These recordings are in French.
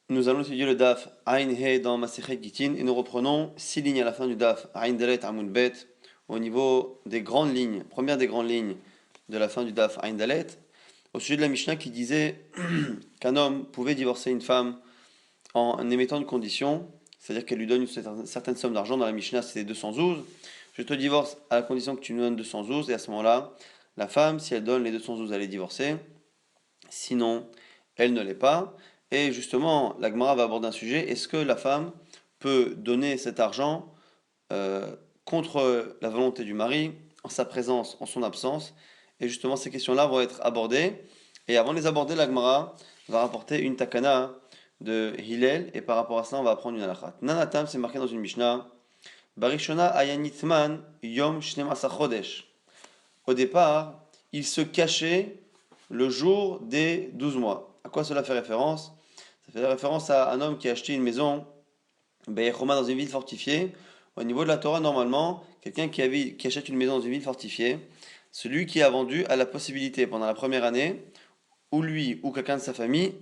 Nous allons étudier le daf Ain He dans Masechet Gitin et nous reprenons 6 lignes à la fin du daf Ain Dalet Amun Bet au niveau des grandes lignes, première des grandes lignes de la fin du daf Ain Dalet, au sujet de la Mishnah qui disait qu'un homme pouvait divorcer une femme en émettant une condition, c'est-à-dire qu'elle lui donne une certaine somme d'argent. Dans la Mishnah c'était 212. Je te divorce à la condition que tu me donnes 212 et à ce moment-là, la femme, si elle donne les 212, elle est divorcée. Sinon, elle ne l'est pas. Et justement, la Gemara va aborder un sujet. Est-ce que la femme peut donner cet argent contre la volonté du mari, en sa présence, en son absence? Et justement, ces questions-là vont être abordées. Et avant de les aborder, la Gemara va rapporter une takana de Hillel. Et par rapport à ça, on va apprendre une halakha. Nanatam, c'est marqué dans une Mishnah. Barishona ayanitman yom shnem asa chodesh. Au départ, il se cachait le jour des 12 mois. À quoi cela fait référence? Ça fait référence à un homme qui a acheté une maison dans une ville fortifiée. Au niveau de la Torah, normalement, quelqu'un qui achète une maison dans une ville fortifiée, celui qui a vendu a la possibilité pendant la première année, ou lui ou quelqu'un de sa famille,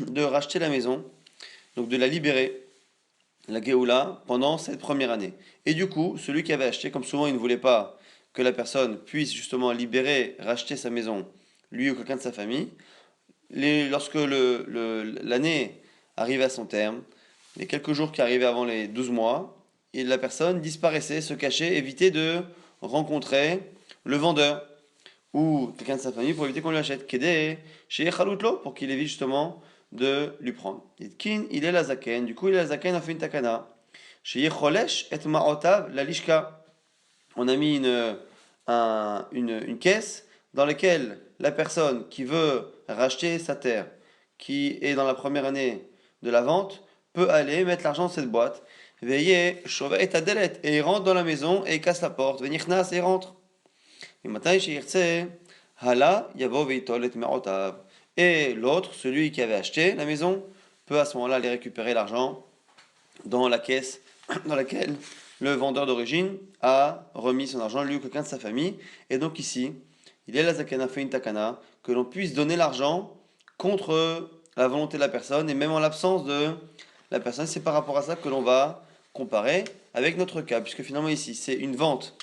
de racheter la maison, donc de la libérer, la Géoula, pendant cette première année. Et du coup, celui qui avait acheté, comme souvent il ne voulait pas que la personne puisse justement libérer, racheter sa maison, lui ou quelqu'un de sa famille, lorsque l'année arrivait à son terme, les quelques jours qui arrivaient avant les 12 mois, et la personne disparaissait, se cachait, évitait de rencontrer le vendeur ou quelqu'un de sa famille pour éviter qu'on lui achète. Kedé, chez Khaloutlo, pour qu'il évite justement de lui prendre. Kin, il est la zaken, du coup il est la zaken a fait une takana. Chez Cholesh et Ma'otav, la lishka. On a mis une caisse dans laquelle la personne qui veut racheter sa terre, qui est dans la première année de la vente, peut aller mettre l'argent dans cette boîte. Veillez, chauvet et tadelet, et il rentre dans la maison et il casse la porte. Venir nas et il rentre. Et maintenant, hala, yavo veitol et me'otav. Et l'autre, celui qui avait acheté la maison, peut à ce moment-là aller récupérer l'argent dans la caisse dans laquelle le vendeur d'origine a remis son argent, lui ou quelqu'un de sa famille. Et donc ici, il est la zakana fait une takana, que l'on puisse donner l'argent contre la volonté de la personne, et même en l'absence de la personne. C'est par rapport à ça que l'on va comparer avec notre cas, puisque finalement ici, c'est une vente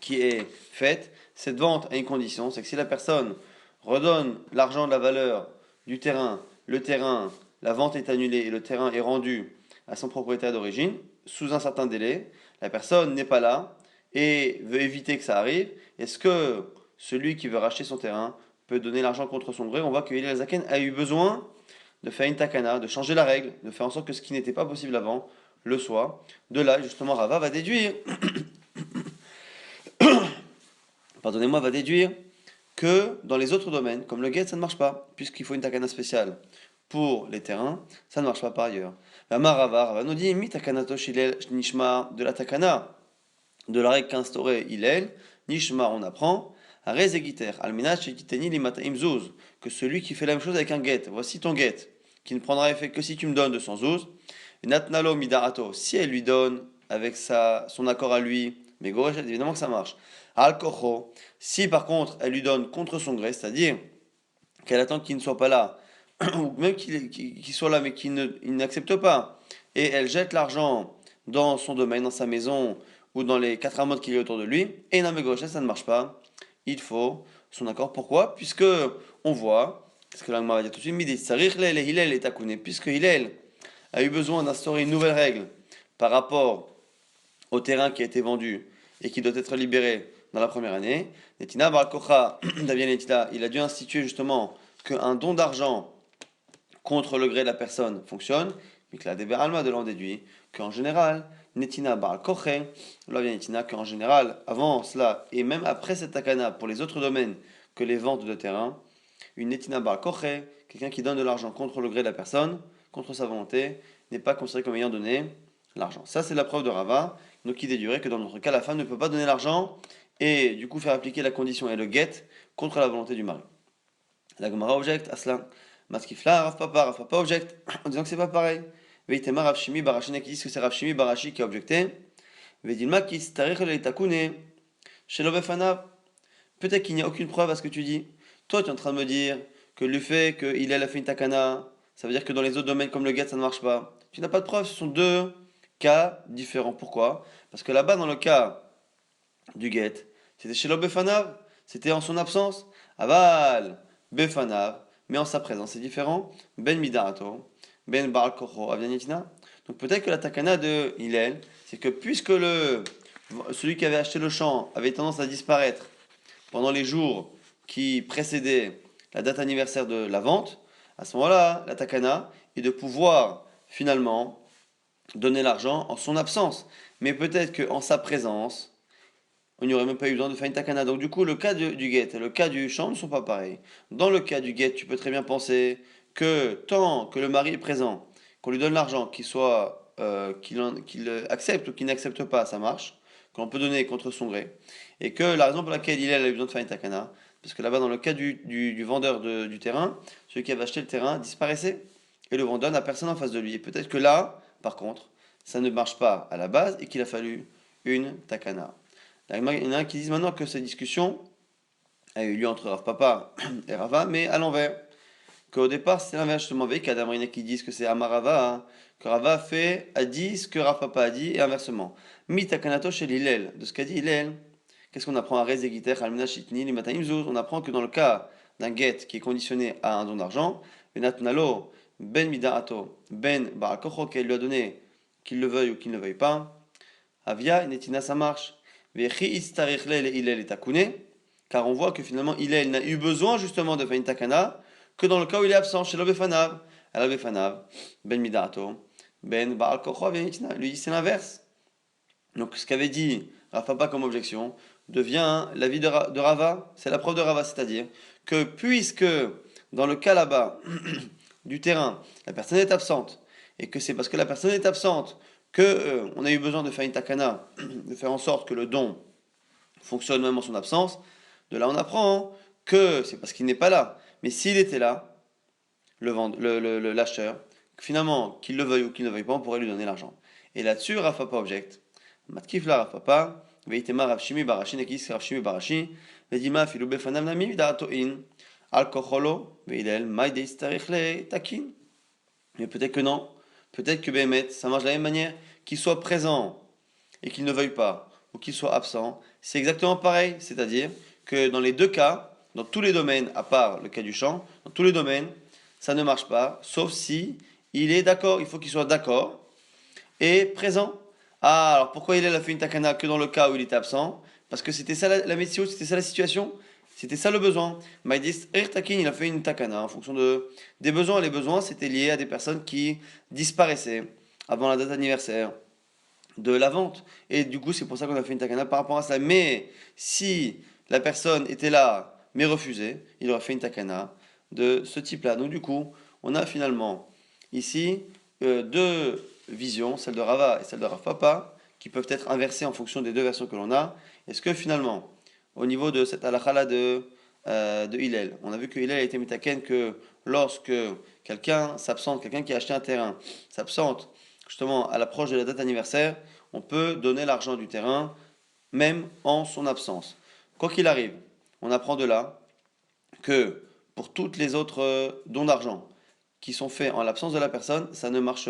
qui est faite. Cette vente a une condition, c'est que si la personne redonne l'argent de la valeur du terrain, le terrain, la vente est annulée et le terrain est rendu à son propriétaire d'origine, sous un certain délai, la personne n'est pas là et veut éviter que ça arrive, est-ce que celui qui veut racheter son terrain peut donner l'argent contre son gré? On voit que Hillel Zaken a eu besoin de faire une takana, de changer la règle, de faire en sorte que ce qui n'était pas possible avant le soit. De là, justement, Rava va déduire pardonnez-moi, va déduire que dans les autres domaines, comme le guet, ça ne marche pas, puisqu'il faut une takana spéciale pour les terrains, ça ne marche pas par ailleurs. La Rava nous dit, mi takanato shilel nishma de la takana, de la règle qu'instaurait Hillel, nishma on apprend, arez egiter, alminach shekiteni limata imzuz, que celui qui fait la même chose avec un guet, voici ton guet, qui ne prendra effet que si tu me donnes 200 zouz, natnalo midarato, si elle lui donne avec son accord à lui, mais gorechet, évidemment que ça marche. Al kocho, si par contre elle lui donne contre son gré, c'est-à-dire qu'elle attend qu'il ne soit pas là, ou même qu'il soit là mais il n'accepte pas, et elle jette l'argent dans son domaine, dans sa maison, ou dans les quatre amotes qu'il y a autour de lui, et non mais gauche, ça ne marche pas, il faut son accord. Pourquoi? Puisque on voit, ce que l'Agma va dire tout de suite, midi, Hillel est akouné, puisque Hillel a eu besoin d'instaurer une nouvelle règle par rapport au terrain qui a été vendu et qui doit être libéré dans la première année. Netina Bar Kocha, il a dû instituer justement qu'un don d'argent contre le gré de la personne fonctionne. Mikla de Beralma de l'en déduit qu'en général, Netina Bar Koche, Netina qu'en général, avant cela et même après cette takana pour les autres domaines que les ventes de terrain, une Netina Bar Koche, quelqu'un qui donne de l'argent contre le gré de la personne, contre sa volonté, n'est pas considéré comme ayant donné l'argent. Ça, c'est la preuve de Rava, donc qui déduirait que dans notre cas, la femme ne peut pas donner l'argent et du coup faire appliquer la condition et le guet contre la volonté du mari. La Gemara objecte à cela. Maskifla, Rav Papa objecte en disant que c'est pas pareil. Veitema Rav Shimi Barashina qui disent que c'est Rav Shimi Barashi qui a objecté. Veidilma qui starich le takune chez l'obefanav. Peut-être qu'il n'y a aucune preuve à ce que tu dis. Toi, tu es en train de me dire que le fait qu'il a fait une takana, ça veut dire que dans les autres domaines comme le get, ça ne marche pas. Tu n'as pas de preuve, ce sont deux cas différents. Pourquoi? Parce que là-bas, dans le cas du get, c'était chez l'obefanav, c'était en son absence. Aval, befanav, mais en sa présence, c'est différent. Ben midarato, ben baal kocho, avianitina. Donc peut-être que la takana de Hillel, c'est que puisque celui qui avait acheté le champ avait tendance à disparaître pendant les jours qui précédaient la date anniversaire de la vente, à ce moment-là, la takana est de pouvoir finalement donner l'argent en son absence. Mais peut-être qu'en sa présence, on n'y aurait même pas eu besoin de faire une takana. Donc du coup, le cas du get et le cas du champ ne sont pas pareils. Dans le cas du get, tu peux très bien penser que tant que le mari est présent, qu'on lui donne l'argent, qu'il accepte ou qu'il n'accepte pas, ça marche, qu'on peut donner contre son gré. Et que la raison pour laquelle il a eu besoin de faire une takana, parce que là-bas, dans le cas du vendeur du terrain, celui qui avait acheté le terrain disparaissait et le vendeur n'a personne en face de lui. Et peut-être que là, par contre, ça ne marche pas à la base et qu'il a fallu une takana. Il y en a qui disent maintenant que cette discussion a eu lieu entre Rav Papa et Rava, mais à l'envers. Qu'au départ, c'est l'inverse. Justement, avec Adam, il y en a qui disent que c'est Amarava, hein, que Rava a dit ce que Rav Papa a dit, et inversement. Mi takanato chez Hillel. De ce qu'a dit Hillel, qu'est-ce qu'on apprend à Rezegiter, Almina Shitni, Limataim Zuz? On apprend que dans le cas d'un get qui est conditionné à un don d'argent, Benatnalo, Ben Midarato, Ben Barakocho, qu'elle lui a donné, qu'il le veuille ou qu'il ne le veuille pas, Avia, Netina, ça marche. Car on voit que finalement Hillel n'a eu besoin justement de faire une takana que dans le cas où il est absent chez l'obefanav. À l'obefanav, ben midato, ben baal kocho, lui c'est l'inverse. Donc ce qu'avait dit Rafa comme objection devient l'avis de Rava, c'est la preuve de Rava, c'est-à-dire que puisque dans le cas là-bas du terrain, la personne est absente, et que c'est parce que la personne est absente que on a eu besoin de faire une takana, de faire en sorte que le don fonctionne même en son absence, de là on apprend que c'est parce qu'il n'est pas là. Mais s'il était là, l'acheteur, finalement, qu'il le veuille ou qu'il ne le veuille pas, on pourrait lui donner l'argent. Et là-dessus, Rav Papa objecte. Matkif la Rav Papa, veitema Rav Shimi Barashi, nekis Rav Shimi Barashi, vedima filu befanam nami vidato in, al kocholo, veidel, maïdeis tarichle, takin. Mais peut-être que non. Peut-être que Béhémet, ça marche de la même manière, qu'il soit présent et qu'il ne veuille pas, ou qu'il soit absent, c'est exactement pareil. C'est-à-dire que dans les deux cas, dans tous les domaines, à part le cas du champ, dans tous les domaines, ça ne marche pas, sauf si il est d'accord, il faut qu'il soit d'accord et présent. Ah, alors pourquoi il a fait une takana que dans le cas où il est absent? Parce que c'était ça la météo, c'était ça la situation, c'était ça le besoin. Maïdis Takin, il a fait une takana en fonction des besoins. Les besoins, c'était lié à des personnes qui disparaissaient avant la date anniversaire de la vente. Et du coup, c'est pour ça qu'on a fait une takana par rapport à ça. Mais si la personne était là, mais refusait, il aurait fait une takana de ce type-là. Donc du coup, on a finalement ici deux visions, celle de Rava et celle de Rav Papa, qui peuvent être inversées en fonction des deux versions que l'on a. Est-ce que finalement, au niveau de cette halakha-là de Hillel, on a vu que Hillel a été mitaken que lorsque quelqu'un s'absente, quelqu'un qui a acheté un terrain s'absente justement à l'approche de la date anniversaire, on peut donner l'argent du terrain même en son absence. Quoi qu'il arrive, on apprend de là que pour toutes les autres dons d'argent qui sont faits en l'absence de la personne, ça ne marche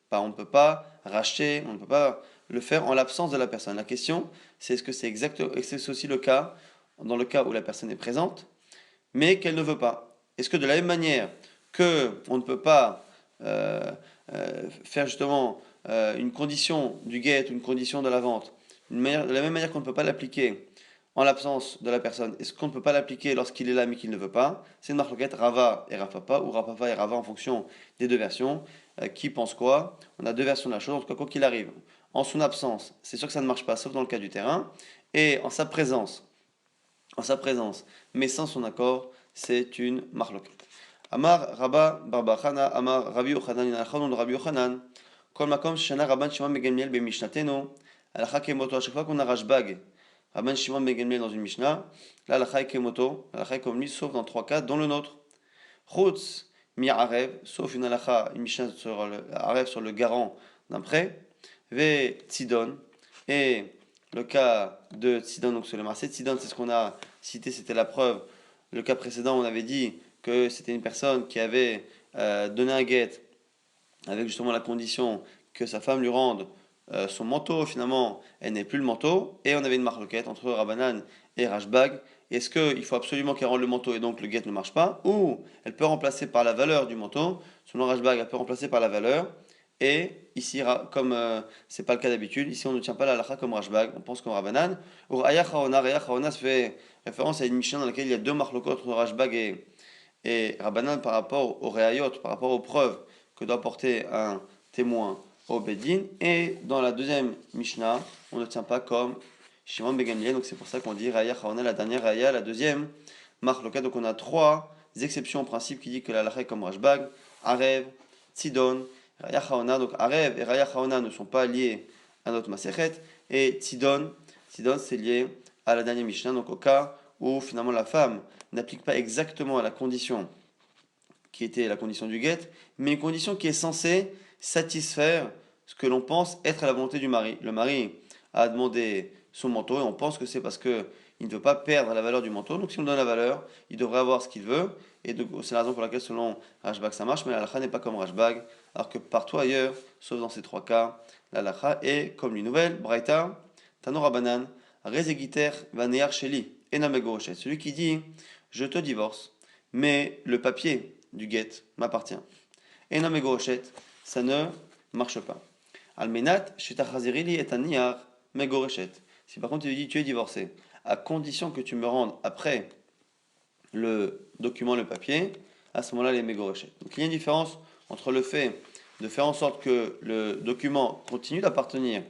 pas. On ne peut pas racheter, on ne peut pas le faire en l'absence de la personne. La question, c'est est-ce que c'est c'est aussi le cas dans le cas où la personne est présente, mais qu'elle ne veut pas. Est-ce que de la même manière que on ne peut pas faire justement une condition du get, une condition de la vente, de la même manière qu'on ne peut pas l'appliquer en l'absence de la personne, est-ce qu'on ne peut pas l'appliquer lorsqu'il est là mais qu'il ne veut pas? C'est une marloquette Rava et Rafapa, ou Rafapa et Rava en fonction des deux versions. Qui pense quoi? On a deux versions de la chose, en tout cas quoi qu'il arrive. En son absence, c'est sûr que ça ne marche pas, sauf dans le cas du terrain. Et en sa présence, mais sans son accord, c'est une marloquette. Amar Rabba Barbachana, Amar Rabbi Yochanan, Inachon, Rabbi Yochanan, Kol Makom Shana Rabban Shimon Ben Gamliel Bemishnateno, Alakha Kemoto, à chaque fois qu'on a Rashbag, Rabban Shimon Ben Gamliel dans une Mishnah, là Alakha Kemoto, Alakha comme lui, sauf dans trois cas, dont le nôtre. Chutz Mi'arev, sauf une Alakha, une Mishnah sur le Arev, sur le garant d'un prêt, Ve Tzidon, et le cas de Tzidon, donc sur le Marseille, Tzidon, c'est ce qu'on a cité, c'était la preuve. Le cas précédent, on avait dit que c'était une personne qui avait donner un get avec justement la condition que sa femme lui rende son manteau, finalement, elle n'est plus le manteau, et on avait une marloquette entre Rabbanan et Rashbag. Est-ce qu'il faut absolument qu'elle rende le manteau et donc le get ne marche pas, ou elle peut remplacer par la valeur du manteau, selon Rashbag, elle peut remplacer par la valeur, et ici, comme c'est pas le cas d'habitude, ici on ne tient pas la halakha comme Rashbag, on pense comme Rabbanan. Ou Raya Chaona se fait référence à une Mishnah dans laquelle il y a deux marloquettes entre Rashbag et Rabbanan par rapport aux Reayot, par rapport aux preuves que doit porter un témoin au Bedin. Et dans la deuxième Mishnah, on ne tient pas comme Shimon Ben Gamliel, donc c'est pour ça qu'on dit Raya Chaona, la dernière Raya, la deuxième Marloka. Donc on a trois exceptions au principe qui dit que la halakha est comme Rashbag, Arev, Tzidon, Raya Chaona. Donc Arev et Raya Chaona ne sont pas liés à notre Masechet, et Tzidon c'est lié à la dernière Mishnah, donc au cas où finalement la femme n'applique pas exactement à la condition qui était la condition du guet, mais une condition qui est censée satisfaire ce que l'on pense être la volonté du mari. Le mari a demandé son manteau et on pense que c'est parce que il ne veut pas perdre la valeur du manteau. Donc si on donne la valeur, il devrait avoir ce qu'il veut. Et c'est la raison pour laquelle selon Rashbag ça marche, mais la halakha n'est pas comme Rashbag, alors que partout ailleurs, sauf dans ces trois cas, la halakha est comme lui. Nouvelle, Braïta, Tano Rabanan, Rezegiter Vanear Sheli, Enamegoroshet. Celui qui dit, je te divorce, mais le papier du get m'appartient. Enamegoroshet, ça ne marche pas. Almenat, Shetachazirili et Aniar, Megoroshet. Si par contre tu lui dis, tu es divorcé, à condition que tu me rendes après le document, le papier, à ce moment-là, les Megoroshet. Donc il y a une différence entre le fait de faire en sorte que le document continue d'appartenir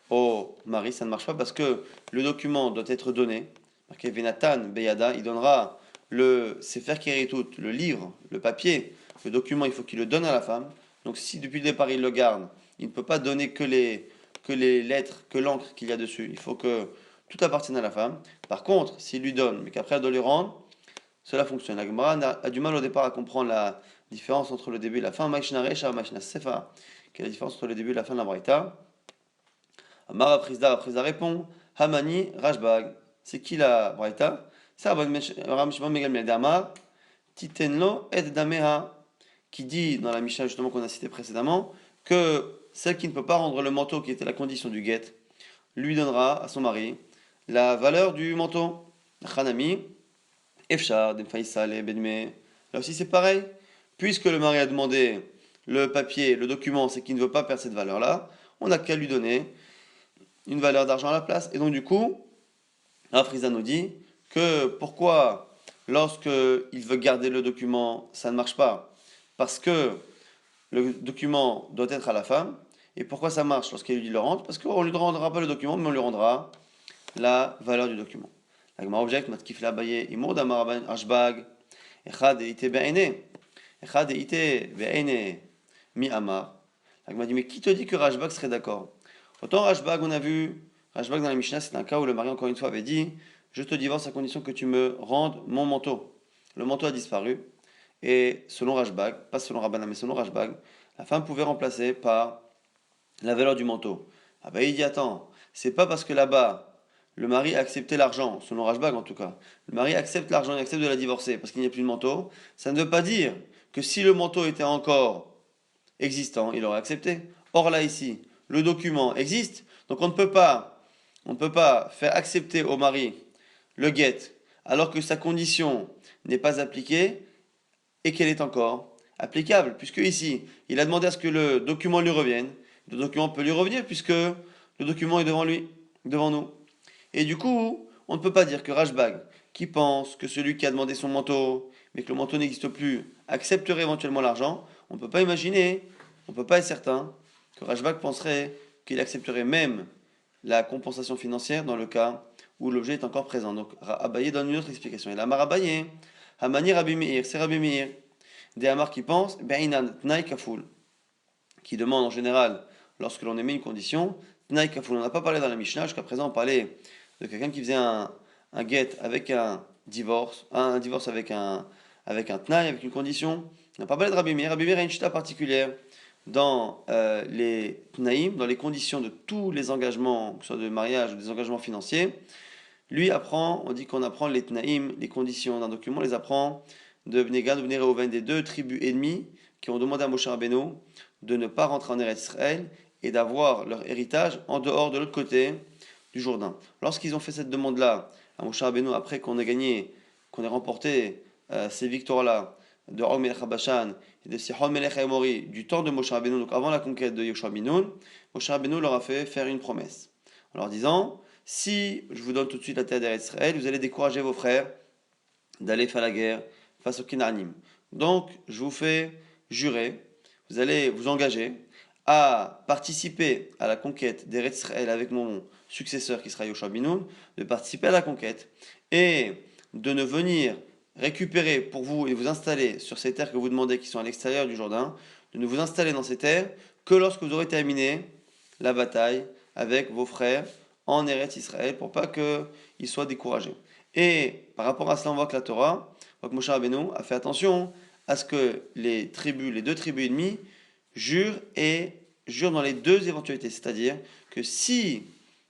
au mari, ça ne marche pas parce que le document doit être donné. Marqué Venatan Beyada, il donnera le Sefer Keritut, le livre, le papier, le document, il faut qu'il le donne à la femme. Donc si depuis le départ il le garde, il ne peut pas donner que les lettres, que l'encre qu'il y a dessus. Il faut que tout appartienne à la femme. Par contre, s'il lui donne, mais qu'après elle doit lui rendre, cela fonctionne. La Gemara a du mal au départ à comprendre la différence entre le début et la fin. Quelle est la différence entre le début et la fin de la Braïta? Amar Aprizda répond Hamani Rashbag. C'est qui la Braïta? C'est Rabban Shimon Ben Gamliel d'Amar Titenlo et Dameha, qui dit dans la Mishnah justement qu'on a cité précédemment que celle qui ne peut pas rendre le manteau qui était la condition du guet lui donnera à son mari la valeur du manteau. Hanami Efshar Demfaïsal et Bedme. Là aussi c'est pareil. Puisque le mari a demandé le papier, le document, c'est qu'il ne veut pas perdre cette valeur-là, on n'a qu'à lui donner une valeur d'argent à la place. Et donc du coup, Rafriza nous dit que pourquoi lorsque il veut garder le document, ça ne marche pas? Parce que le document doit être à la femme. Et pourquoi ça marche lorsqu'il lui le rend? Parce qu'on ne lui rendra pas le document, mais on lui rendra la valeur du document. La Gemara objecte, Matkif la baye, Imour damar ashbag, Echad ite be'ene, Echad ite be'ene mi amar. La Gemara dit, mais qui te dit que Rashbag serait d'accord? Autant Rashbag, on a vu, Rashbag dans la Mishnah, c'est un cas où le mari, encore une fois, avait dit, je te divorce à condition que tu me rendes mon manteau. Le manteau a disparu, et selon Rashbag, pas selon Rabbana, mais selon Rashbag, la femme pouvait remplacer par la valeur du manteau. Ah bah il dit, attends, c'est pas parce que là-bas, le mari a accepté l'argent, selon Rashbag en tout cas, le mari accepte l'argent, il accepte de la divorcer parce qu'il n'y a plus de manteau, ça ne veut pas dire que si le manteau était encore existant, il aurait accepté. Or là ici, le document existe, donc on ne peut pas faire accepter au mari le get alors que sa condition n'est pas appliquée et qu'elle est encore applicable, puisque ici, il a demandé à ce que le document lui revienne. Le document peut lui revenir puisque le document est devant lui, devant nous. Et du coup, on ne peut pas dire que Rashbag, qui pense que celui qui a demandé son manteau, mais que le manteau n'existe plus, accepterait éventuellement l'argent, on ne peut pas imaginer, on ne peut pas être certain que Rashbag penserait qu'il accepterait même la compensation financière dans le cas où l'objet est encore présent. Donc Abaye donne une autre explication. Il a Amar Abaye, Hamani Rabbi Meir, c'est Rabbi Meir. Des Amar qui pensent, Be'inan Tnaï Kafoul, qui demande en général, lorsque l'on émet une condition, Tnaï Kafoul. On n'a pas parlé dans la Mishnah, jusqu'à présent on parlait de quelqu'un qui faisait un get avec un divorce avec un Tnaï, avec une condition. On n'a pas parlé de Rabbi Meir. Rabbi Meir a une chita particulière dans les Tnaïm, dans les conditions de tous les engagements, que ce soit de mariage ou des engagements financiers. Lui apprend, on dit qu'on apprend les Tnaïm, les conditions d'un document, on les apprend de Bnei Gad ou Bnei Reuven, des deux tribus ennemies, qui ont demandé à Moshe Rabbeinu de ne pas rentrer en Eretz Israël et d'avoir leur héritage en dehors de l'autre côté du Jourdain. Lorsqu'ils ont fait cette demande-là à Moshe Rabbeinu, après qu'on ait gagné, qu'on ait remporté ces victoires-là de Og Melech HaBashan et de Sihon Melech HaEmori du temps de Moshe Rabbeinu, donc avant la conquête de Yoshua bin Nun, Moshe Rabbeinu leur a fait faire une promesse en leur disant: si je vous donne tout de suite la terre d'Eretz Israël, vous allez décourager vos frères d'aller faire la guerre face aux Kénaanim. Donc, je vous fais jurer, vous allez vous engager à participer à la conquête d'Eretz Israël avec mon successeur qui sera Yoshua bin Nun, de participer à la conquête et de ne venir récupérer pour vous et vous installer sur ces terres que vous demandez qui sont à l'extérieur du Jourdain, de ne vous installer dans ces terres que lorsque vous aurez terminé la bataille avec vos frères en Eretz Israël pour pas qu'ils soient découragés. Et par rapport à cela, on voit que la Torah, donc Moshe Rabbeinu a fait attention à ce que les deux tribus ennemies jurent dans les deux éventualités. C'est-à-dire que si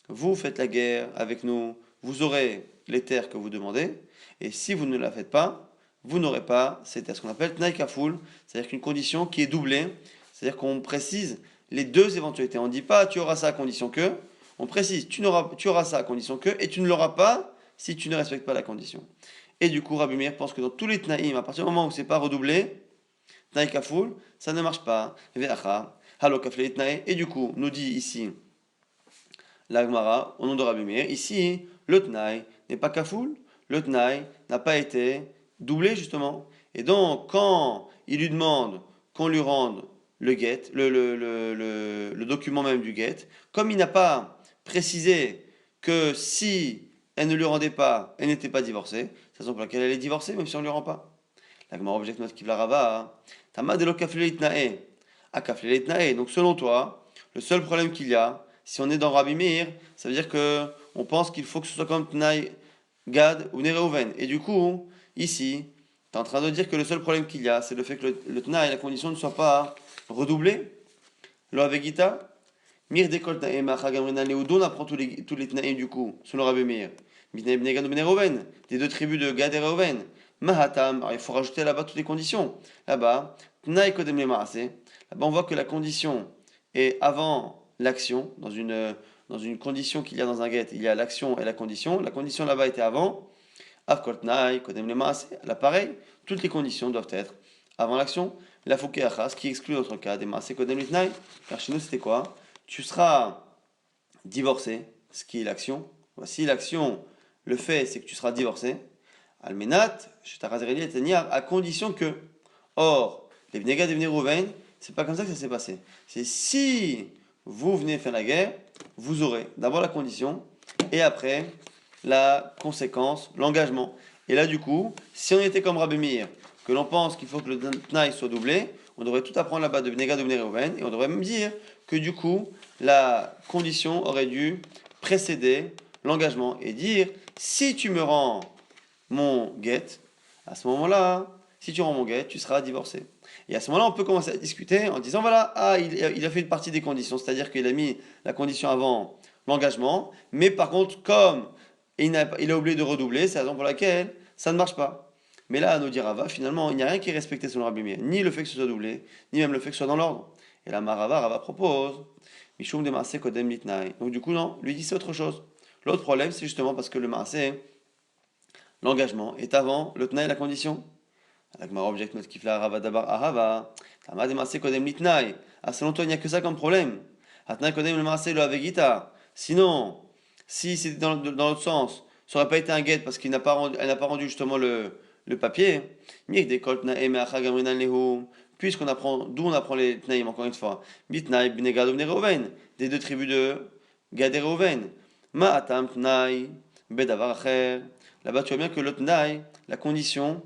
vous faites la guerre avec nous, vous aurez les terres que vous demandez, et si vous ne la faites pas, vous n'aurez pas ces terres. Ce qu'on appelle Tnaï Kaful, c'est-à-dire qu'une condition qui est doublée, c'est-à-dire qu'on précise les deux éventualités. On ne dit pas tu auras ça à condition que, on précise tu auras ça à condition que, et tu ne l'auras pas si tu ne respectes pas la condition. Et du coup, Rabbi Meir pense que dans tous les Tnaïm, à partir du moment où c'est pas redoublé, Tnaï Kaful, ça ne marche pas. Et du coup, nous dit ici la Gemara, au nom de Rabbi Meir, ici, le Tnaï n'est pas Kaful, le Tnaï n'a pas été doublé justement. Et donc, quand il lui demande qu'on lui rende le get, le document même du get, comme il n'a pas précisé que si elle ne lui rendait pas, elle n'était pas divorcée, c'est la raison pour laquelle elle est divorcée, même si on ne lui rend pas. La Gemara objecte notre Kivla Rava, Tama de lo kaflele itnae, a kaflele itnae. Donc selon toi, le seul problème qu'il y a, si on est dans Rabbi Meir, ça veut dire que on pense qu'il faut que ce soit comme Tnaï Gad ou Nereuven. Et du coup, ici, tu es en train de dire que le seul problème qu'il y a, c'est le fait que le Tnaï, la condition ne soit pas redoublée. Lo Avegita, Mir dekol Tnaï Macha Gamrina Leoudon, on apprend tous les Tnaïm du coup, selon Rabbi Meir. Mitnaï Gad ou Nereuven, des deux tribus de Gad et Reuven. Mahatam, alors il faut rajouter là-bas toutes les conditions. Là-bas, Tnaï Kodem le Maase. Là-bas, on voit que la condition est avant l'action, dans une condition qu'il y a dans un get, il y a l'action et la condition. La condition là-bas était avant. Avkol Tnaï Kodem le Maase. Là, pareil, toutes les conditions doivent être avant l'action. La Foukeacha, ce qui exclut notre cas, des Maase Kodem le Tnaï. Car chez nous, c'était quoi? Tu seras divorcé, ce qui est l'action. Voici l'action, le fait, c'est que tu seras divorcé. Almenat, à condition que. Or, les Bnei Gad et Bnei Reuven, c'est pas comme ça que ça s'est passé. C'est si vous venez faire la guerre, vous aurez d'abord la condition et après la conséquence, l'engagement. Et là, du coup, si on était comme Rabbi Meir, que l'on pense qu'il faut que le Tnaï soit doublé, on devrait tout apprendre là-bas de Bnei Gad ou Bnei Reuven et on devrait même dire que du coup, la condition aurait dû précéder l'engagement et dire si tu me rends mon get, à ce moment-là, si tu rends mon get, tu seras divorcé. Et à ce moment-là, on peut commencer à discuter en disant voilà, il a fait une partie des conditions, c'est-à-dire qu'il a mis la condition avant l'engagement, mais par contre, comme il a oublié de redoubler, c'est la raison pour laquelle ça ne marche pas. Mais là, à nous dire Rava, finalement, il n'y a rien qui est respecté selon Rabbi Meir, ni le fait que ce soit doublé, ni même le fait que ce soit dans l'ordre. Et là, Rava propose Mishum de Maaseh Kodem Litnaï. Donc du coup, non, lui dit c'est autre chose. L'autre problème, c'est justement parce que le Maaseh, l'engagement est avant le Tnaï, la condition. La Gemara objecte notre Kifla Rava Dabar Ahava. Tama de Maaseh Kodem Litnaï. Ah, selon toi, il n'y a que ça comme problème. Atnaï Kodem le Maaseh lo Avegita. Sinon, si c'était dans l'autre sens, ça n'aurait pas été un get parce qu'elle n'a pas rendu justement le papier. Puisqu'on apprend, d'où on apprend les Tnaïm, encore une fois. Bitnaï, Bnei Gad, Bnei Reuven, des deux tribus de Gad et Reuven. Ma'atam Tnaï, Bedavar Acher. Là-bas, tu vois bien que le Tnaï, la condition,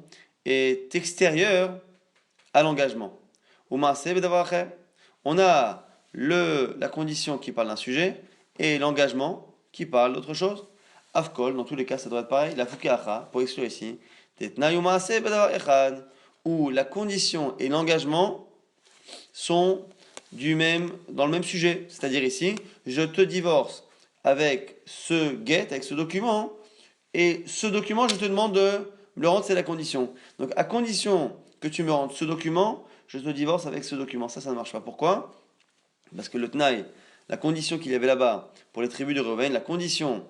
est extérieure à l'engagement. Ou Ma'aseh Bedavar Acher. On a la condition qui parle d'un sujet et l'engagement qui parle d'autre chose. Afkol, dans tous les cas, ça doit être pareil. La Foukeacha, pour exclure ici, Tetnaï ou Ma'aseh Bedavar Echad, où la condition et l'engagement sont dans le même sujet. C'est-à-dire ici, je te divorce avec ce get, avec ce document, et ce document, je te demande de me le rendre, c'est la condition. Donc, à condition que tu me rendes ce document, je te divorce avec ce document. Ça ne marche pas. Pourquoi? Parce que le Tnaï, la condition qu'il y avait là-bas pour les tribus de Reuven, la condition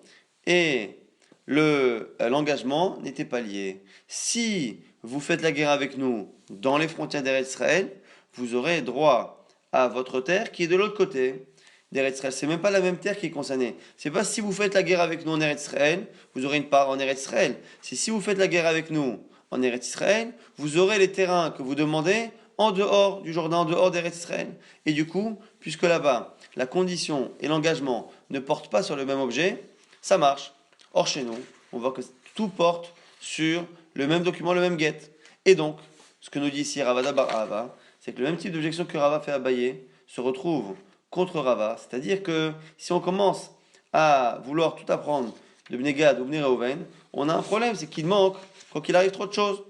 et l'engagement n'étaient pas liés. Si vous faites la guerre avec nous dans les frontières d'Eretz Israël, vous aurez droit à votre terre qui est de l'autre côté d'Eretz Israël. C'est même pas la même terre qui est concernée. C'est pas si vous faites la guerre avec nous en Eretz Israël, vous aurez une part en Eretz Israël. C'est si vous faites la guerre avec nous en Eretz Israël, vous aurez les terrains que vous demandez en dehors du Jourdain, en dehors d'Eretz Israël. Et du coup, puisque là-bas, la condition et l'engagement ne portent pas sur le même objet, ça marche. Or, chez nous, on voit que tout porte sur le même document, le même get. Et donc, ce que nous dit ici Ravada Bar Ahava, c'est que le même type d'objection que Rava fait à Abaye se retrouve contre Rava. C'est-à-dire que si on commence à vouloir tout apprendre de Bnei Gad ou Bnei Reuven, on a un problème, c'est qu'il manque, quoi qu'il arrive, trop de choses.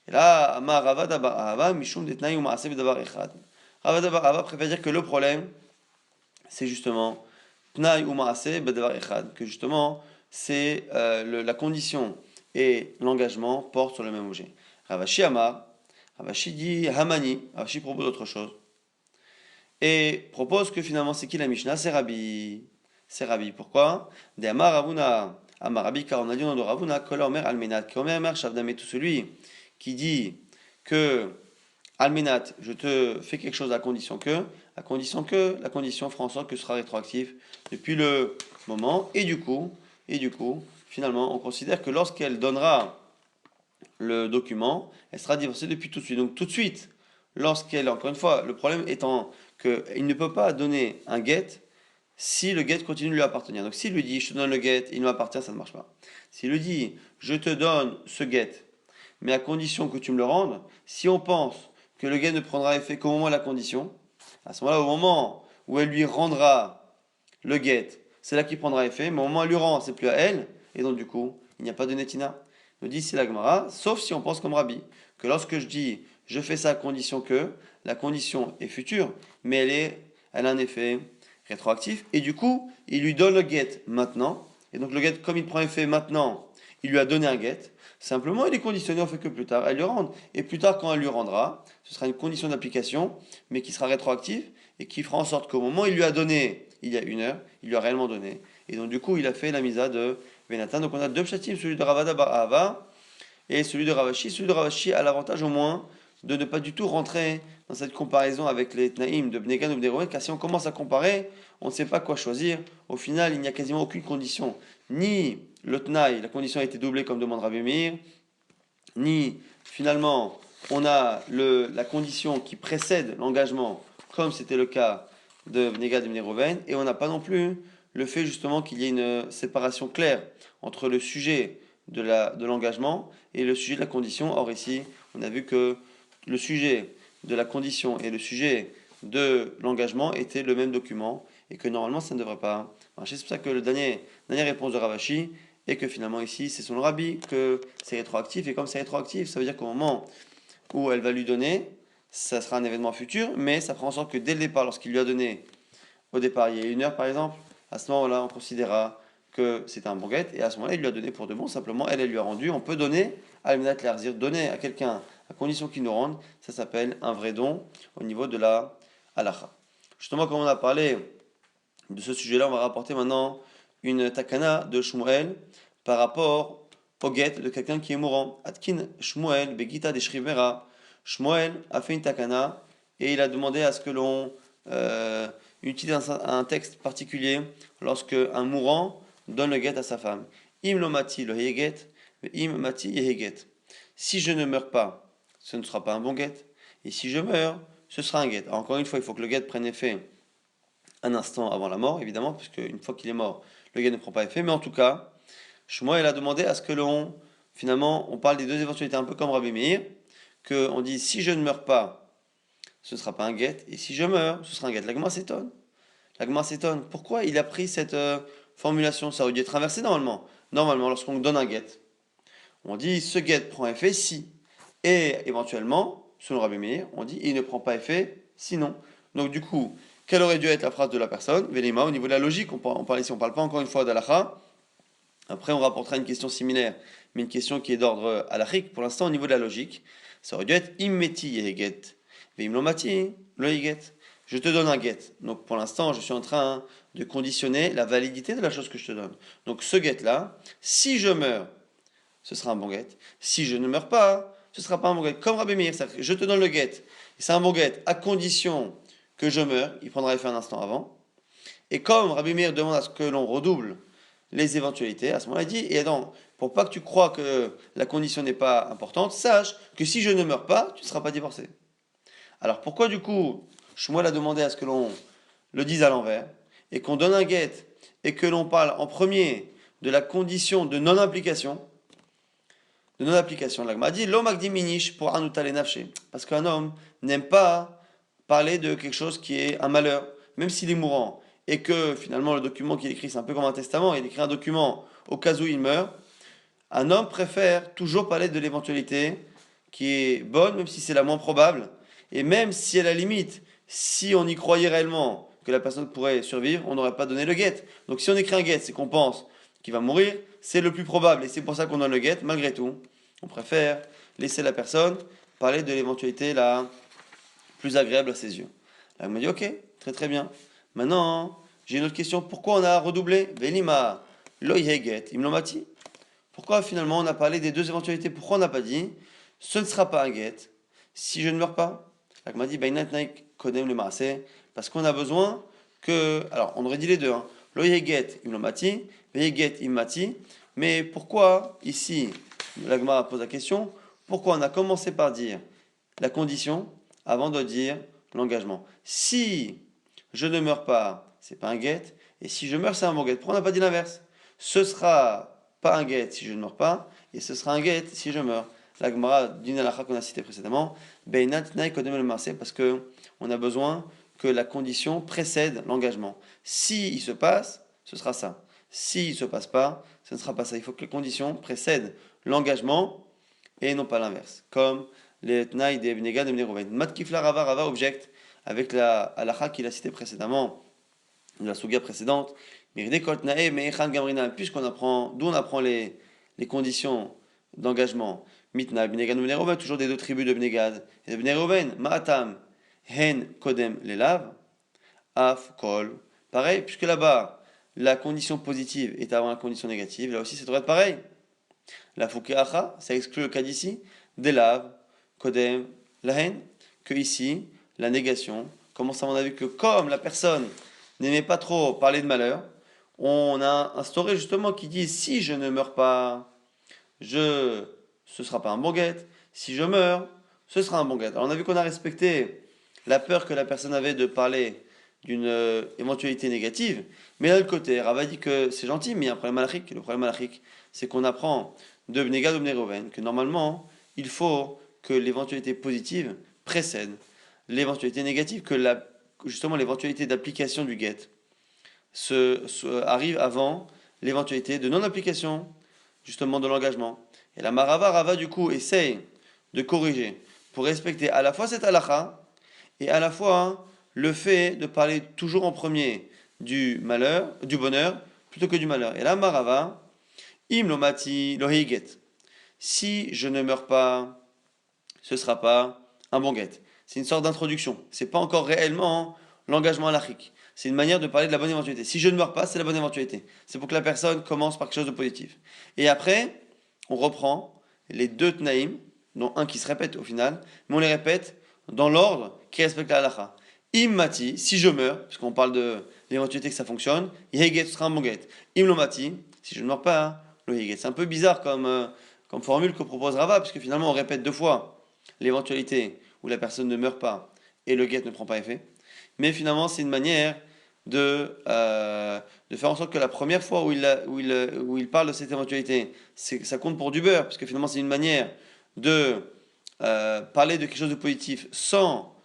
Et là, Amar Ravada Bar Ahava, Mishum Detnaï ou Maaseh B'Davar Echad. Ravada Bar Ahava préfère dire que le problème, c'est justement Tnaï ou Maaseh B'Davar Echad, que justement, c'est la condition et l'engagement portent sur le même objet. Ravashi Amar, Ravashi dit Hamani, Ravashi propose autre chose. Et propose que finalement, c'est qui la Mishnah? C'est Rabbi. C'est Rabbi. Pourquoi? De Amar Ravuna, Amar Rabbi, car on a dit au nom de Ravuna, Kol Omer Almenat, Komer Mer Shavdame, tout celui qui dit que Almenat, je te fais quelque chose à condition que, la condition fera en sorte que ce sera rétroactif depuis le moment, et du coup, finalement, on considère que lorsqu'elle donnera le document, elle sera divorcée depuis tout de suite. Donc tout de suite, lorsqu'elle, encore une fois, le problème étant qu'il ne peut pas donner un get si le get continue de lui appartenir. Donc s'il lui dit je te donne le get, il m'appartient, ça ne marche pas. S'il lui dit je te donne ce get, mais à condition que tu me le rendes, si on pense que le get ne prendra effet qu'au moment de la condition, à ce moment-là, au moment où elle lui rendra le get, c'est là qu'il prendra effet, mais au moment où elle lui rend, c'est plus à elle, et donc du coup, il n'y a pas de netina. Nous dit ici la Gemara, sauf si on pense comme Rabbi, que lorsque je dis je fais ça à condition que, la condition est future, mais elle a un effet rétroactif, et du coup, il lui donne le get maintenant, et donc le get, comme il prend effet maintenant, il lui a donné un get, simplement il est conditionné au fait que plus tard elle lui rende, et plus tard quand elle lui rendra, ce sera une condition d'application, mais qui sera rétroactive, et qui fera en sorte qu'au moment où il lui a donné, il y a une heure, il lui a réellement donné, et donc du coup il a fait la misa de Venatan. Donc on a deux pshatim, celui de Ravada Bar Ahava et celui de Ravashi. Celui de Ravashi a l'avantage au moins de ne pas du tout rentrer dans cette comparaison avec les Tnaïm de Bnei Gad ou Bnei Reuven, car si on commence à comparer, on ne sait pas quoi choisir. Au final, il n'y a quasiment aucune condition. Ni le Tnaï, la condition a été doublée comme demande Rabbi Meir, ni finalement on a la condition qui précède l'engagement, comme c'était le cas de Bnei Gad et Bnei Reuven, et on n'a pas non plus le fait justement qu'il y ait une séparation claire entre le sujet de l'engagement et le sujet de la condition. Or ici, on a vu que le sujet de la condition et le sujet de l'engagement étaient le même document et que normalement ça ne devrait pas marcher. C'est pour ça que la dernière réponse de Ravashi est que finalement ici c'est son rabbi que c'est rétroactif, et comme c'est rétroactif, ça veut dire qu'au moment où elle va lui donner, ça sera un événement futur, mais ça fera en sorte que dès le départ, lorsqu'il lui a donné au départ il y a une heure par exemple, à ce moment-là on considérera que c'est un bon get, et à ce moment-là il lui a donné pour de bon, simplement elle lui a rendu. On peut donner à l'arzir, donner à quelqu'un à condition qu'il nous rende, ça s'appelle un vrai don au niveau de la halakha. Justement, comme on a parlé de ce sujet-là, on va rapporter maintenant une takana de Shmuel par rapport au get de quelqu'un qui est mourant. Atkin Shmuel begita de Shrivera. Shmuel a fait une takana et il a demandé à ce que l'on utilise un texte particulier lorsque un mourant donne le get à sa femme. Im lo mati lo yeget, im mati yeget. Si je ne meurs pas, ce ne sera pas un bon get. Et si je meurs, ce sera un get. Alors, encore une fois, il faut que le get prenne effet un instant avant la mort, évidemment, puisque une fois qu'il est mort, le get ne prend pas effet. Mais en tout cas, Shmuel a demandé à ce que finalement, on parle des deux éventualités, un peu comme Rabbi Meir, qu'on dit si je ne meurs pas, ce ne sera pas un get, et si je meurs, ce sera un get. La Gemara s'étonne. La Gemara s'étonne. Pourquoi il a pris cette formulation? Ça aurait dû être inversé normalement. Normalement, lorsqu'on donne un get, on dit ce get prend effet si. Et éventuellement, selon Rabbi Meir, on dit il ne prend pas effet sinon. Donc du coup, quelle aurait dû être la phrase de la personne? Velima, au niveau de la logique, on parle ici, on ne parle pas encore une fois d'Alacha. Après, on rapportera une question similaire, mais une question qui est d'ordre halachique. Pour l'instant, au niveau de la logique, ça aurait dû être immeti yeget, veimlomati lo yeget. Je te donne un get. Donc pour l'instant, je suis en train de conditionner la validité de la chose que je te donne. Donc ce get-là, si je meurs, ce sera un bon get. Si je ne meurs pas, ce ne sera pas un bon get. Comme Rabbi Meir, je te donne le get. C'est un bon get à condition que je meure. Il prendra effet un instant avant. Et comme Rabbi Meir demande à ce que l'on redouble les éventualités, à ce moment-là, il dit, et attends, pour pas que tu crois que la condition n'est pas importante, sache que si je ne meurs pas, tu ne seras pas divorcé. Alors pourquoi du coup, Shmuel a demandé à ce que l'on le dise à l'envers, et qu'on donne un get, et que l'on parle en premier de la condition de non-application, l'Agma dit, l'homme minish pour anutale nafshe, parce qu'un homme n'aime pas parler de quelque chose qui est un malheur, même s'il est mourant, et que finalement le document qu'il écrit, c'est un peu comme un testament, il écrit un document au cas où il meurt, un homme préfère toujours parler de l'éventualité qui est bonne, même si c'est la moins probable, et même si à la limite, si on y croyait réellement que la personne pourrait survivre, on n'aurait pas donné le guet. Donc si on écrit un guet, c'est qu'on pense qu'il va mourir, c'est le plus probable, et c'est pour ça qu'on donne le guet, malgré tout. On préfère laisser la personne parler de l'éventualité la plus agréable à ses yeux. Là, il m'a dit, ok, très très bien. Maintenant, j'ai une autre question. Pourquoi on a redoublé Velima, loyheget, imlomati. Pourquoi finalement on a parlé des deux éventualités? Pourquoi on n'a pas dit ce ne sera pas un get si je ne meurs pas? Là, il m'a dit, kodem le maaseh, parce qu'on a besoin que. Alors, on aurait dit les deux. Hein. Loyheget, imlomati, veyeget, immati. Mais pourquoi ici, l'Agma pose la question, pourquoi on a commencé par dire la condition avant de dire l'engagement? Si je ne meurs pas, c'est pas un get, et si je meurs, c'est un bon get. Pourquoi on n'a pas dit l'inverse? Ce sera pas un get si je ne meurs pas, et ce sera un get si je meurs. La Gemara d'une halakha qu'on a cité précédemment, parce que on a besoin que la condition précède l'engagement. Si il se passe, ce sera ça. Si il se passe pas, ce ne sera pas ça. Il faut que les conditions précèdent l'engagement et non pas l'inverse. Comme les Tnaï des Bnega de Bnerouven. Matkifla Rava Rava objecte avec la halakha qu'il a cité précédemment, de la Suga précédente. Puisqu'on apprend, d'où on apprend les conditions d'engagement. Mitna, Bnegad, Bnerouven, toujours des deux tribus de Bnegad. Et de Bnerouven, Ma'atam, Hen, Kodem, l'élave, Af, Kol. Pareil, puisque là-bas, la condition positive est avant la condition négative, là aussi ça devrait être pareil. La Fukeacha, ça exclut le cas d'ici, d'élave, Kodem, la haine, que ici, la négation. Comment ça, on a vu que comme la personne n'aimait pas trop parler de malheur, on a instauré justement qui dit si je ne meurs pas, ce sera pas un bon guet. Si je meurs, ce sera un bon guet. Alors on a vu qu'on a respecté la peur que la personne avait de parler d'une éventualité négative, mais d'un autre côté, Rava dit que c'est gentil, mais il y a un problème malachique. Le problème malachique, c'est qu'on apprend de Bnegad ou Bnerouven que normalement, il faut que l'éventualité positive précède l'éventualité négative, que justement l'éventualité d'application du get arrive avant l'éventualité de non-application justement de l'engagement. Et la Rava du coup essaye de corriger pour respecter à la fois cette halakha et à la fois le fait de parler toujours en premier du malheur, du bonheur plutôt que du malheur. Et la Marava, im lomati lohiget. Si je ne meurs pas, ce ne sera pas un bon get. C'est une sorte d'introduction. C'est pas encore réellement l'engagement halachique. C'est une manière de parler de la bonne éventualité. Si je ne meurs pas, c'est la bonne éventualité. C'est pour que la personne commence par quelque chose de positif. Et après, on reprend les deux tnaïm, dont un qui se répète au final, mais on les répète dans l'ordre qui respecte la halakha. Immati, si je meurs, parce qu'on parle de l'éventualité que ça fonctionne, yeget, ce sera un bon get. Imlomati, si je ne meurs pas, le yeget. C'est un peu bizarre comme formule que propose Rava, puisque finalement on répète deux fois l'éventualité où la personne ne meurt pas et le get ne prend pas effet. Mais finalement, c'est une manière de faire en sorte que la première fois où il parle de cette éventualité, ça compte pour du beurre, parce que finalement, c'est une manière de parler de quelque chose de positif sans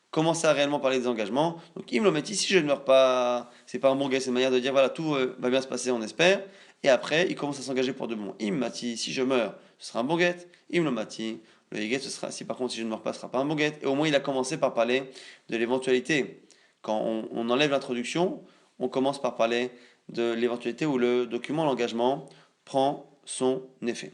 commencer à réellement parler des engagements. Donc, il me le met ici, si je ne meurs pas, c'est pas un bon gars, c'est une manière de dire voilà, tout va bien se passer, on espère. Et après, il commence à s'engager pour de bon. Il me mati, si je meurs, ce sera un bon guet. Il me le mati, le yeget, ce sera, si par contre, si je ne meurs pas, ce sera pas un bon guet. Et au moins, il a commencé par parler de l'éventualité. Quand on enlève l'introduction, on commence par parler de l'éventualité où le document, l'engagement, prend son effet.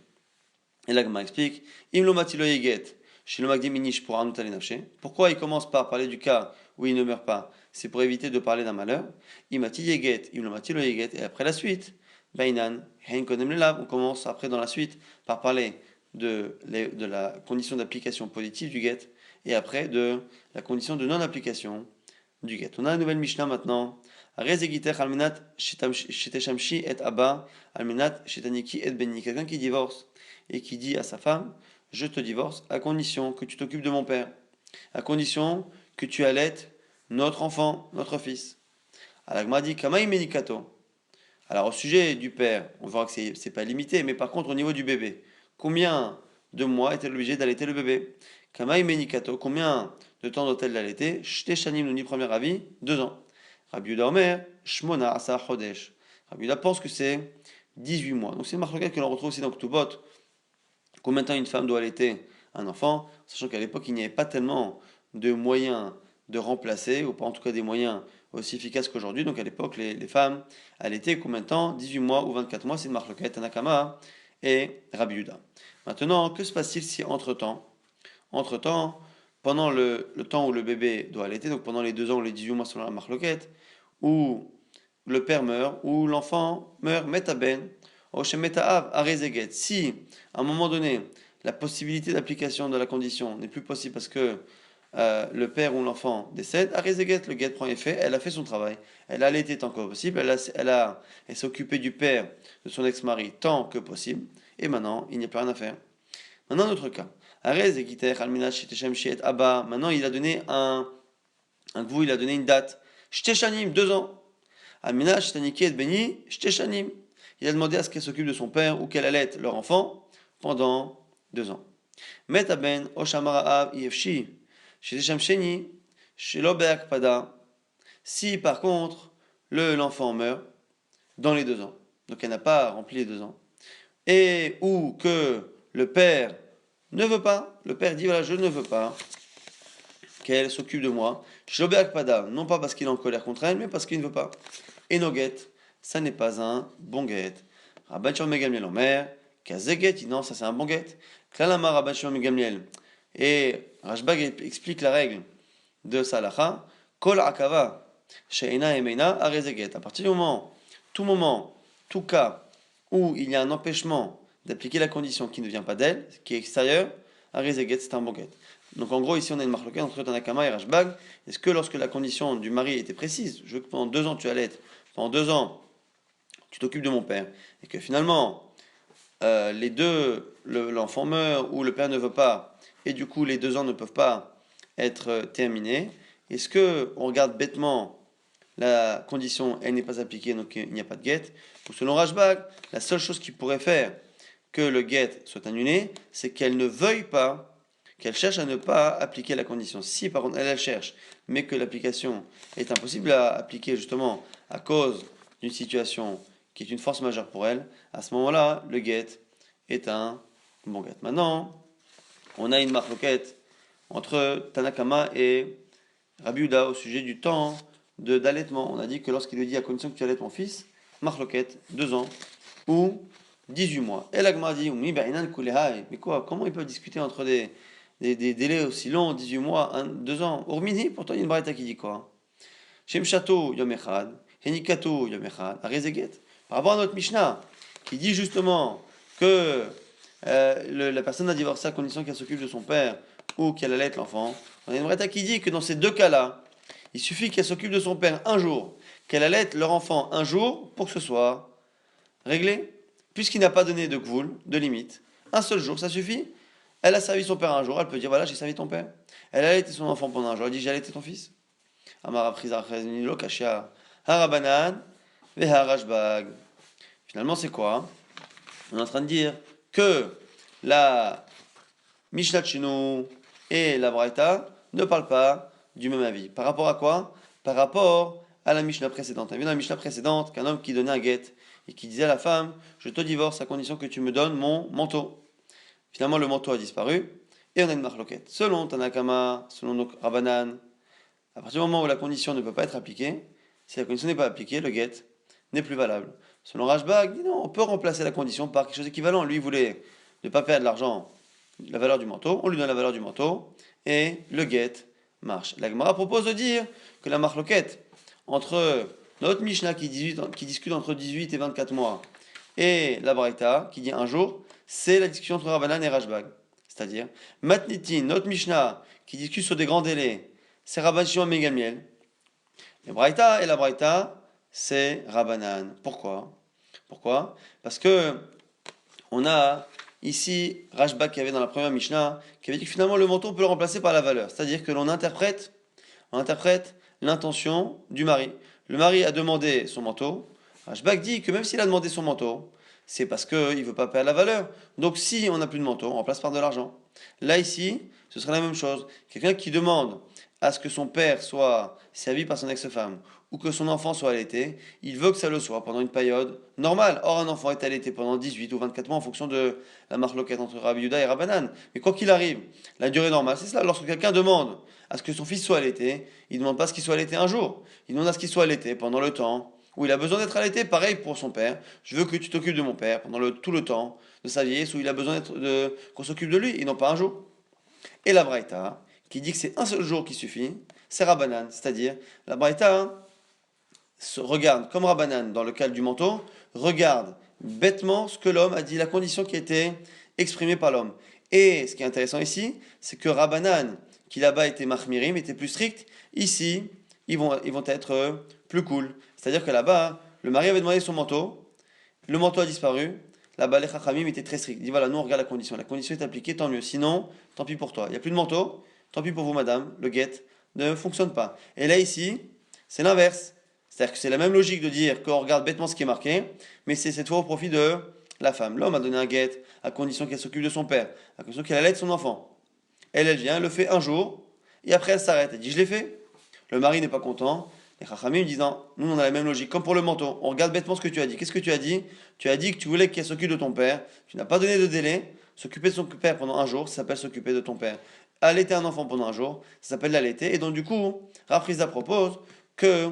Et l'Agma explique, Im lo matilo yeget, shelo magdim minish pour anut alenafshe. Pourquoi il commence par parler du cas où il ne meurt pas? C'est pour éviter de parler d'un malheur. Imati yeget, im lo matilo yeget, et après la suite, bainan, hein kodem lelav, on commence après dans la suite par parler de la condition d'application positive du get, et après de la condition de non-application du get. On a une nouvelle Mishnah maintenant. Quelqu'un qui divorce et qui dit à sa femme, je te divorce à condition que tu t'occupes de mon père, à condition que tu allaites notre enfant, notre fils. Alors dit Kamaï Menikato. Alors au sujet du père, on verra que c'est pas limité, mais par contre au niveau du bébé, combien de mois est-elle obligée d'allaiter le bébé? Kamaï Menikato, combien de temps doit-elle l'allaiter? Shte Shanim nous dit premier avis, 2 ans. Rabbi Yehuda Omer, Shmona Asa Chodesh. Rabbi Yehuda pense que c'est 18 mois. Donc c'est une marque que l'on retrouve aussi dans Ktubot. Combien de temps une femme doit allaiter un enfant, sachant qu'à l'époque il n'y avait pas tellement de moyens de remplacer, ou pas en tout cas des moyens aussi efficaces qu'aujourd'hui. Donc à l'époque les femmes allaitaient combien de temps? 18 mois ou 24 mois, c'est une marque Tanakama et Rabbi Yehuda. Maintenant, que se passe-t-il si entre-temps, pendant le temps où le bébé doit allaiter, donc pendant les 2 ans ou les 18 mois selon la marloquette, où le père meurt, ou l'enfant meurt, metaben, metaab, arezeget. Si, à un moment donné, la possibilité d'application de la condition n'est plus possible parce que le père ou l'enfant décède, arezeget, le get prend effet, elle a fait son travail. Elle a allaité tant que possible, elle s'est occupée du père de son ex-mari tant que possible, et maintenant, il n'y a plus rien à faire. Maintenant, notre cas. Maintenant, il a donné un gvou, il a donné une date. Shteshanim, 2 ans. Almina, Shtaniki et Beni, Shteshanim. Il a demandé à ce qu'elle s'occupe de son père ou qu'elle allaite leur enfant pendant 2 ans. Metaben, Oshamaraav, Yefshi, Shtesham Sheni, Shelobeak Pada. Si par contre, l'enfant meurt dans les 2 ans, donc elle n'a pas rempli les 2 ans, et ou que le père ne veut pas, le père dit voilà, je ne veux pas qu'elle s'occupe de moi. Shlobeak pada, non pas parce qu'il est en colère contre elle, mais parce qu'il ne veut pas. Et no get, ça n'est pas un bon get. Rabban Shimon ben Gamliel Omer, kazeget, non, ça c'est un bon get. Klalama Rabban Shimon ben Gamliel. Et Rashbag explique la règle de Salacha, kol akava, sheina emeina arezeget. À partir du moment, tout cas où il y a un empêchement d'appliquer la condition qui ne vient pas d'elle, qui est extérieure, arezeget, c'est un bon get. Donc en gros, ici on a une marque entre Tanakama et Rashbag. Est-ce que lorsque la condition du mari était précise, je veux que pendant 2 ans tu allaites, pendant 2 ans tu t'occupes de mon père, et que finalement les deux, l'enfant meurt ou le père ne veut pas, et du coup les 2 ans ne peuvent pas être terminés, est-ce que on regarde bêtement la condition, elle n'est pas appliquée, donc il n'y a pas de get, ou selon Rashbag, la seule chose qui pourrait faire que le get soit annulé, c'est qu'elle ne veuille pas, qu'elle cherche à ne pas appliquer la condition. Si par contre elle cherche, mais que l'application est impossible à appliquer justement à cause d'une situation qui est une force majeure pour elle, à ce moment-là, le get est un bon get. Maintenant, on a une marloquette entre Tanakama et Rabbi Yehuda au sujet du temps d'allaitement. On a dit que lorsqu'il lui dit à condition que tu allaites mon fils, marloquette, 2 ans ou 18 mois. Et l'Agma dit, mais quoi, comment ils peuvent discuter entre des délais aussi longs, 18 mois, 2 ans? Urmini, pourtant il y a une braïta qui dit quoi? Shem Shato Yom Echad, Henikato Yom Echad, Arezeget. Par rapport à notre Mishnah, qui dit justement que la personne a divorcé à condition qu'elle s'occupe de son père ou qu'elle allaite l'enfant, on a une braïta qui dit que dans ces 2 cas-là, il suffit qu'elle s'occupe de son père un jour, qu'elle allaite leur enfant un jour pour que ce soit réglé. Puisqu'il n'a pas donné de gvoul, de limite, un seul jour, ça suffit. Elle a servi son père un jour, elle peut dire voilà, j'ai servi ton père. Elle a allaité son enfant pendant un jour, elle dit j'ai allaité ton fils. Finalement, c'est quoi? On est en train de dire que la Mishnah de chez nous et la Braïta ne parlent pas du même avis. Par rapport à quoi? Par rapport à la Mishnah précédente. On a vu dans la Mishnah précédente qu'un homme qui donnait un guet et qui disait à la femme je te divorce à condition que tu me donnes mon manteau. Finalement, le manteau a disparu et on a une marloquette. Selon Tanakama, selon Rabbanan, à partir du moment où la condition ne peut pas être appliquée, si la condition n'est pas appliquée, le get n'est plus valable. Selon Rashbag, dit non, on peut remplacer la condition par quelque chose d'équivalent. Lui, il voulait de ne pas perdre l'argent, la valeur du manteau, on lui donne la valeur du manteau, et le guet marche. La Gemara propose de dire que la marloquette entre notre Mishnah qui discute entre 18 et 24 mois, et la Braïta qui dit un jour, c'est la discussion entre Rabbanan et Rashbag. C'est-à-dire, Matnitin, notre Mishnah qui discute sur des grands délais, c'est Rabban Shimon ben Gamliel. La Braïta, c'est Rabbanan. Pourquoi? Parce que on a ici Rashbag qui avait dans la première Mishnah, qui avait dit que finalement le manteau on peut le remplacer par la valeur. C'est-à-dire que l'on interprète l'intention du mari. Le mari a demandé son manteau. Rashbag dit que même s'il a demandé son manteau, c'est parce qu'il ne veut pas perdre la valeur. Donc si on n'a plus de manteau, on remplace par de l'argent. Là, ici, ce serait la même chose. Quelqu'un qui demande à ce que son père soit servi par son ex-femme ou que son enfant soit allaité, il veut que ça le soit pendant une période normale. Or, un enfant est allaité pendant 18 ou 24 mois en fonction de la marloquette entre Rabbi Yehuda et Rabbanan. Mais quoi qu'il arrive, la durée normale, c'est cela. Lorsque quelqu'un demande à ce que son fils soit allaité, il ne demande pas à ce qu'il soit allaité un jour. Il demande à ce qu'il soit allaité pendant le temps où il a besoin d'être allaité. Pareil pour son père. Je veux que tu t'occupes de mon père pendant tout le temps de sa vieillesse où il a besoin qu'on s'occupe de lui et non pas un jour. Et la Braïta, qui dit que c'est un seul jour qui suffit, c'est Rabbanan. C'est-à-dire, la Braïta regarde, comme Rabbanan dans le cas du manteau, regarde bêtement ce que l'homme a dit, la condition qui a été exprimée par l'homme. Et ce qui est intéressant ici, c'est que Rabbanan, qui là-bas était mahmirim, était plus strict, ici, ils vont être plus cool. C'est-à-dire que là-bas, le mari avait demandé son manteau, le manteau a disparu, là-bas les chachamim étaient très stricts. Ils disent voilà, nous on regarde la condition est appliquée, tant mieux. Sinon, tant pis pour toi. Il n'y a plus de manteau, tant pis pour vous madame, le guet ne fonctionne pas. Et là ici, c'est l'inverse. C'est-à-dire que c'est la même logique de dire qu'on regarde bêtement ce qui est marqué, mais c'est cette fois au profit de la femme. L'homme a donné un guet à condition qu'elle s'occupe de son père, à condition qu'elle allaite son enfant. Elle vient, elle le fait un jour, et après elle s'arrête. Elle dit je l'ai fait. Le mari n'est pas content. Les chachamim disent non, nous on a la même logique. Comme pour le manteau, on regarde bêtement ce que tu as dit. Qu'est-ce que tu as dit? Tu as dit que tu voulais qu'elle s'occupe de ton père. Tu n'as pas donné de délai. S'occuper de son père pendant un jour, ça s'appelle s'occuper de ton père. Allaiter un enfant pendant un jour, ça s'appelle l'allaiter. Et donc du coup, Rav Chizda propose que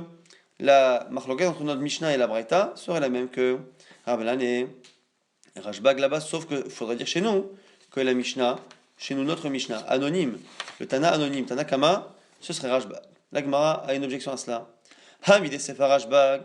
la marloquette entre notre Mishnah et la Braïta serait la même que Rabbanan et Rashbag là-bas, sauf qu'il faudrait dire chez nous que la Mishnah, chez nous notre Mishnah anonyme, le Tana anonyme, Tana Kama, ce serait Rashbag. La Gemara a une objection à cela. Hamid et Sefer Rashbag,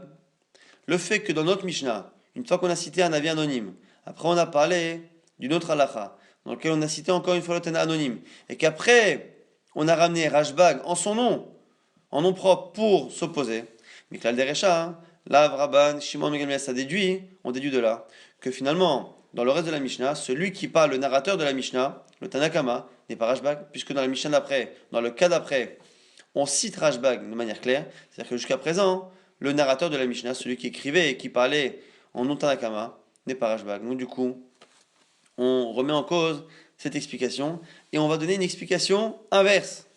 le fait que dans notre Mishnah, une fois qu'on a cité un avis anonyme, après on a parlé d'une autre halakha, dans lequel on a cité encore une fois le Tana anonyme, et qu'après on a ramené Rashbag en nom propre pour s'opposer. Mais Klal Derecha, là, Rabban, Shimon ben Gamliel, on déduit de là, que finalement, dans le reste de la Mishnah, celui qui parle, le narrateur de la Mishnah, le Tanakama, n'est pas Rashbag, puisque dans la Mishnah d'après, dans le cas d'après, on cite Rashbag de manière claire, c'est-à-dire que jusqu'à présent, le narrateur de la Mishnah, celui qui écrivait et qui parlait en nom Tanakama, n'est pas Rashbag. Donc du coup, on remet en cause cette explication, et on va donner une explication inverse.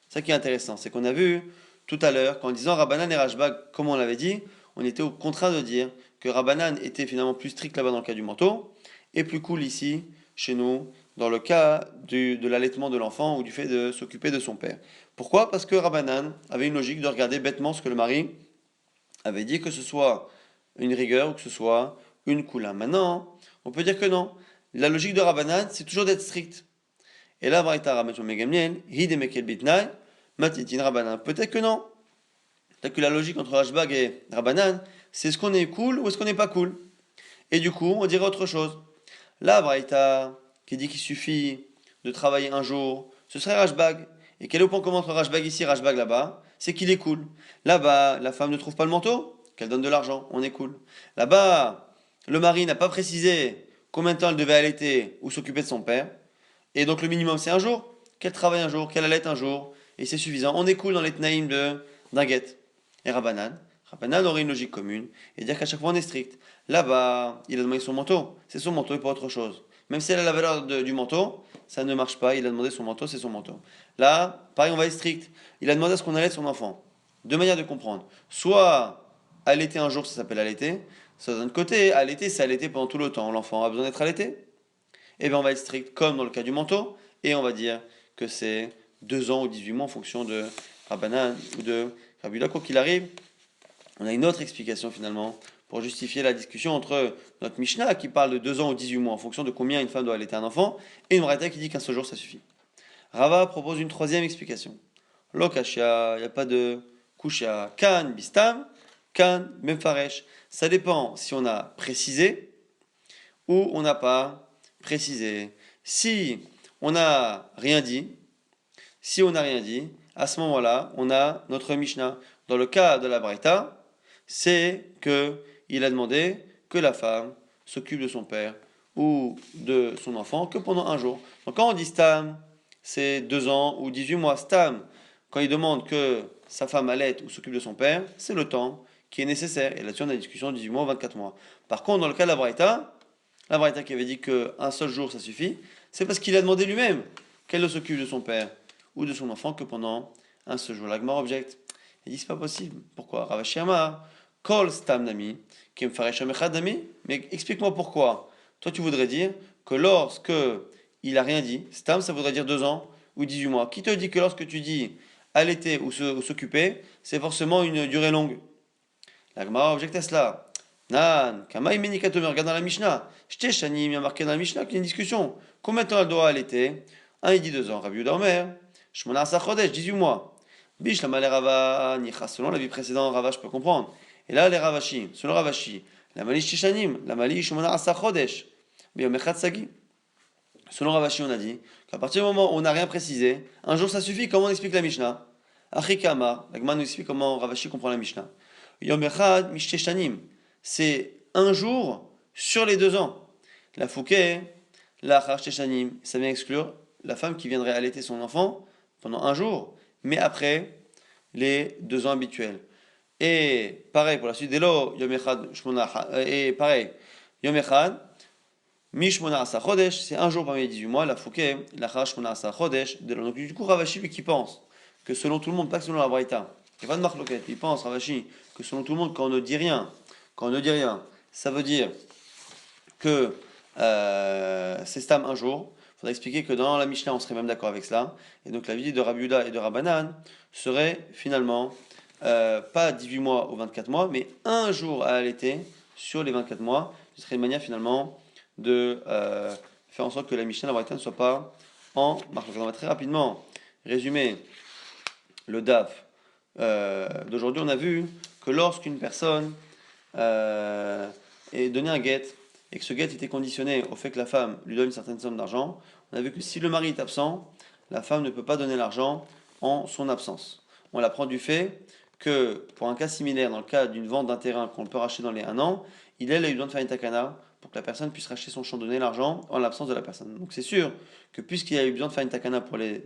Ça qui est intéressant, c'est qu'on a vu tout à l'heure qu'en disant Rabbanan et Rashbag, comme on l'avait dit, on était au contraire de dire que Rabbanan était finalement plus strict là-bas dans le cas du manteau, et plus cool ici, chez nous, dans le cas de l'allaitement de l'enfant ou du fait de s'occuper de son père. Pourquoi? Parce que Rabbanan avait une logique de regarder bêtement ce que le mari avait dit, que ce soit une rigueur ou que ce soit une coula. Maintenant, on peut dire que non. La logique de Rabbanan, c'est toujours d'être strict. Et là, Braïta Rabban Shimon ben Gamliel, Hidemekel Bitnai, Matitin Rabbanan. Peut-être que non. Peut-être que la logique entre Rashbag et Rabbanan, c'est est-ce qu'on est cool ou est-ce qu'on n'est pas cool. Et du coup, on dirait autre chose. Là, Braïta, qui dit qu'il suffit de travailler un jour, ce serait Rashbag. Et quel est le point commun entre Rashbag ici et Rashbag là-bas? C'est qu'il est cool. Là-bas, la femme ne trouve pas le manteau, qu'elle donne de l'argent, on est cool. Là-bas, le mari n'a pas précisé combien de temps elle devait allaiter ou s'occuper de son père. Et donc le minimum c'est un jour, qu'elle travaille un jour, qu'elle allaite un jour, et c'est suffisant. On est cool dans les tnaïm d'un guet. Et Rabbanan aurait une logique commune, et dire qu'à chaque fois on est strict. Là-bas, il a demandé son manteau, c'est son manteau et pas autre chose. Même si elle a la valeur du manteau, ça ne marche pas, il a demandé son manteau, c'est son manteau. Là, pareil, on va être strict. Il a demandé à ce qu'on allaite son enfant. Deux manières de comprendre. Soit allaiter un jour, ça s'appelle allaiter, soit d'un autre côté, allaiter, c'est allaiter pendant tout le temps. L'enfant a besoin d'être allaité. Et bien on va être strict comme dans le cas du manteau, et on va dire que c'est 2 ans ou 18 mois en fonction de Rabbanan ou de Rabbi Yehuda. Quoi qu'il arrive, on a une autre explication finalement pour justifier la discussion entre notre Mishnah qui parle de 2 ans ou 18 mois en fonction de combien une femme doit allaiter un enfant et une Braïta qui dit qu'un seul jour ça suffit. Rava propose une troisième explication. Lokashia, il n'y a pas de kushia. Kan bistam, kan memfaresh. Ça dépend si on a précisé ou on n'a pas précisé. Si on n'a rien dit, à ce moment-là, on a notre Mishnah. Dans le cas de la Braïta, c'est que il a demandé que la femme s'occupe de son père ou de son enfant que pendant un jour. Donc quand on dit stam, c'est 2 ans ou 18 mois. Stam, quand il demande que sa femme allaite ou s'occupe de son père, c'est le temps qui est nécessaire. Et là-dessus, on a une discussion de 18 mois ou 24 mois. Par contre, dans le cas de la Braïta qui avait dit qu'un seul jour, ça suffit, c'est parce qu'il a demandé lui-même qu'elle ne s'occupe de son père ou de son enfant que pendant un seul jour. L'Agmar objecte. Il dit c'est pas possible. Pourquoi Rav Ashi Amar, Kol Stam Nami, qui me ferait Echad Nami. Mais explique-moi pourquoi. Toi, tu voudrais dire que lorsque il a rien dit, Stam, ça voudrait dire 2 ans ou 18 mois. Qui te dit que lorsque tu dis allaiter ou s'occuper, c'est forcément une durée longue? L'Agmara objecte à cela. Nan, Kamaï Menikatomer, regarde dans la Mishnah. J'étais Shanim, il y a marqué dans la Mishnah qu'il y a une discussion. Combien de temps elle doit allaiter? Un, il dit 2 ans. Rabbi Yehuda Omer, Shmona Asar Chodesh, 18 mois. Bish, la malé Rava, Nicha, selon la vie précédente, Rava, je peux comprendre. Et là, les Ravashi, selon Ravashi, la Mali Shishanim, la Mali Shmona Asar Chodesh, Biyomechat Sagi. Selon Ravashi, on a dit qu'à partir du moment où on n'a rien précisé, un jour ça suffit. Comment on explique la Mishnah? Achikama, la Gemara nous explique comment Ravashi comprend la Mishnah. Yom Echad Mishteshanim, c'est un jour sur les 2 ans. La Fouquet, la Charchteshanim, ça vient exclure la femme qui viendrait allaiter son enfant pendant un jour, mais après les 2 ans habituels. Et pareil pour la suite des lots, Yom Echad Shmona, et pareil, Yom Echad Mishmona Asa Chodesh, c'est un jour parmi les 18 mois, la Fouquet, la Shmona Asa Chodesh, donc du coup Ravashi lui qui pense que selon tout le monde, pas que selon la Braïta, il n'y a pas de marloquette, il pense Ravashi que selon tout le monde, quand on ne dit rien, ça veut dire que c'est stam un jour. Il faudrait expliquer que dans la Mishnah, on serait même d'accord avec cela. Et donc la vie de Rabbi Yehuda et de Rabbanan serait finalement pas 18 mois ou 24 mois, mais un jour à allaiter sur les 24 mois. Ce serait une manière finalement de faire en sorte que la Mishnah, la Braïta, ne soit pas en marche. On va très rapidement résumer le DAF d'aujourd'hui. On a vu que lorsqu'une personne est donnée un guet, et que ce guet était conditionné au fait que la femme lui donne une certaine somme d'argent, on a vu que si le mari est absent, la femme ne peut pas donner l'argent en son absence. On l'apprend du fait que, pour un cas similaire, dans le cas d'une vente d'un terrain qu'on peut racheter dans les 1 an, il a eu besoin de faire une takana pour que la personne puisse racheter son champ, donner l'argent en l'absence de la personne. Donc c'est sûr que puisqu'il a eu besoin de faire une takana pour les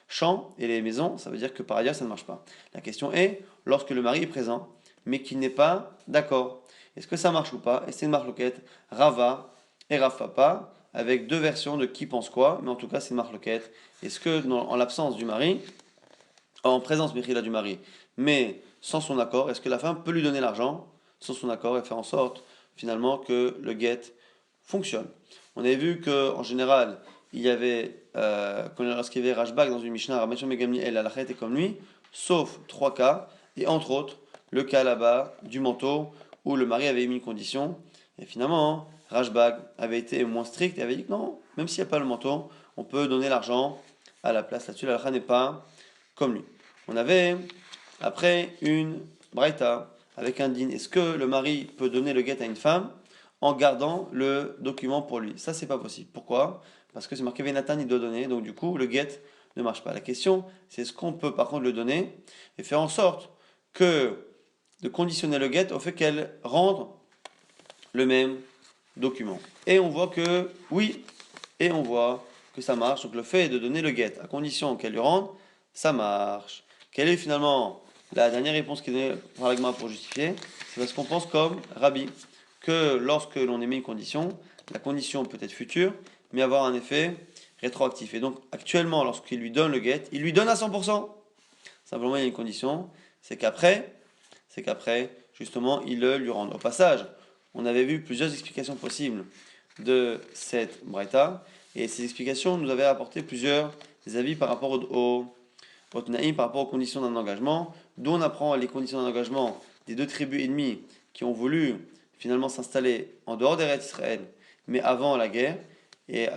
champs et les maisons, ça veut dire que par ailleurs ça ne marche pas. La question est, lorsque le mari est présent, mais qu'il n'est pas d'accord, est-ce que ça marche ou pas? Et c'est une marloquette Rava et Rav Papa, avec 2 versions de qui pense quoi, mais en tout cas c'est une marloquette. Est-ce que en l'absence du mari, en présence du mari, mais sans son accord, est-ce que la femme peut lui donner l'argent sans son accord et faire en sorte finalement que le guet fonctionne? On avait vu qu'en général, il y avait, lorsqu'il y avait Rashbag dans une Mishnah, Ramachon Megamni El Alachet est comme lui, sauf 3 cas, et entre autres, le cas là-bas du manteau, où le mari avait émis une condition, et finalement, Rashbag avait été moins strict et avait dit que non, même s'il n'y a pas le manteau, on peut donner l'argent à la place. Là-dessus, la halakha n'est pas comme lui. On avait, après, une braïta avec un din. Est-ce que le mari peut donner le guet à une femme en gardant le document pour lui? Ça, c'est pas possible. Pourquoi? Parce que c'est marqué Venatan, il doit donner, donc du coup, le guet ne marche pas. La question, c'est est-ce qu'on peut par contre le donner et faire en sorte de conditionner le guet au fait qu'elle rende le même document. Et on voit que oui, et on voit que ça marche. Donc le fait de donner le guet à condition qu'elle lui rende, ça marche. Quelle est finalement la dernière réponse qui est donnée par l'agma pour justifier? C'est parce qu'on pense comme Rabbi, que lorsque l'on émet une condition, la condition peut être future, mais avoir un effet rétroactif. Et donc actuellement, lorsqu'il lui donne le guet, il lui donne à 100%. Simplement, il y a une condition, c'est qu'après, justement, il le lui rende. Au passage, on avait vu plusieurs explications possibles de cette braïta, et ces explications nous avaient apporté plusieurs avis par rapport au Tnaïm, par rapport aux conditions d'un engagement, d'où on apprend les conditions d'un engagement des 2 tribus ennemies qui ont voulu finalement s'installer en dehors d'Eretz Israël, mais avant la guerre, et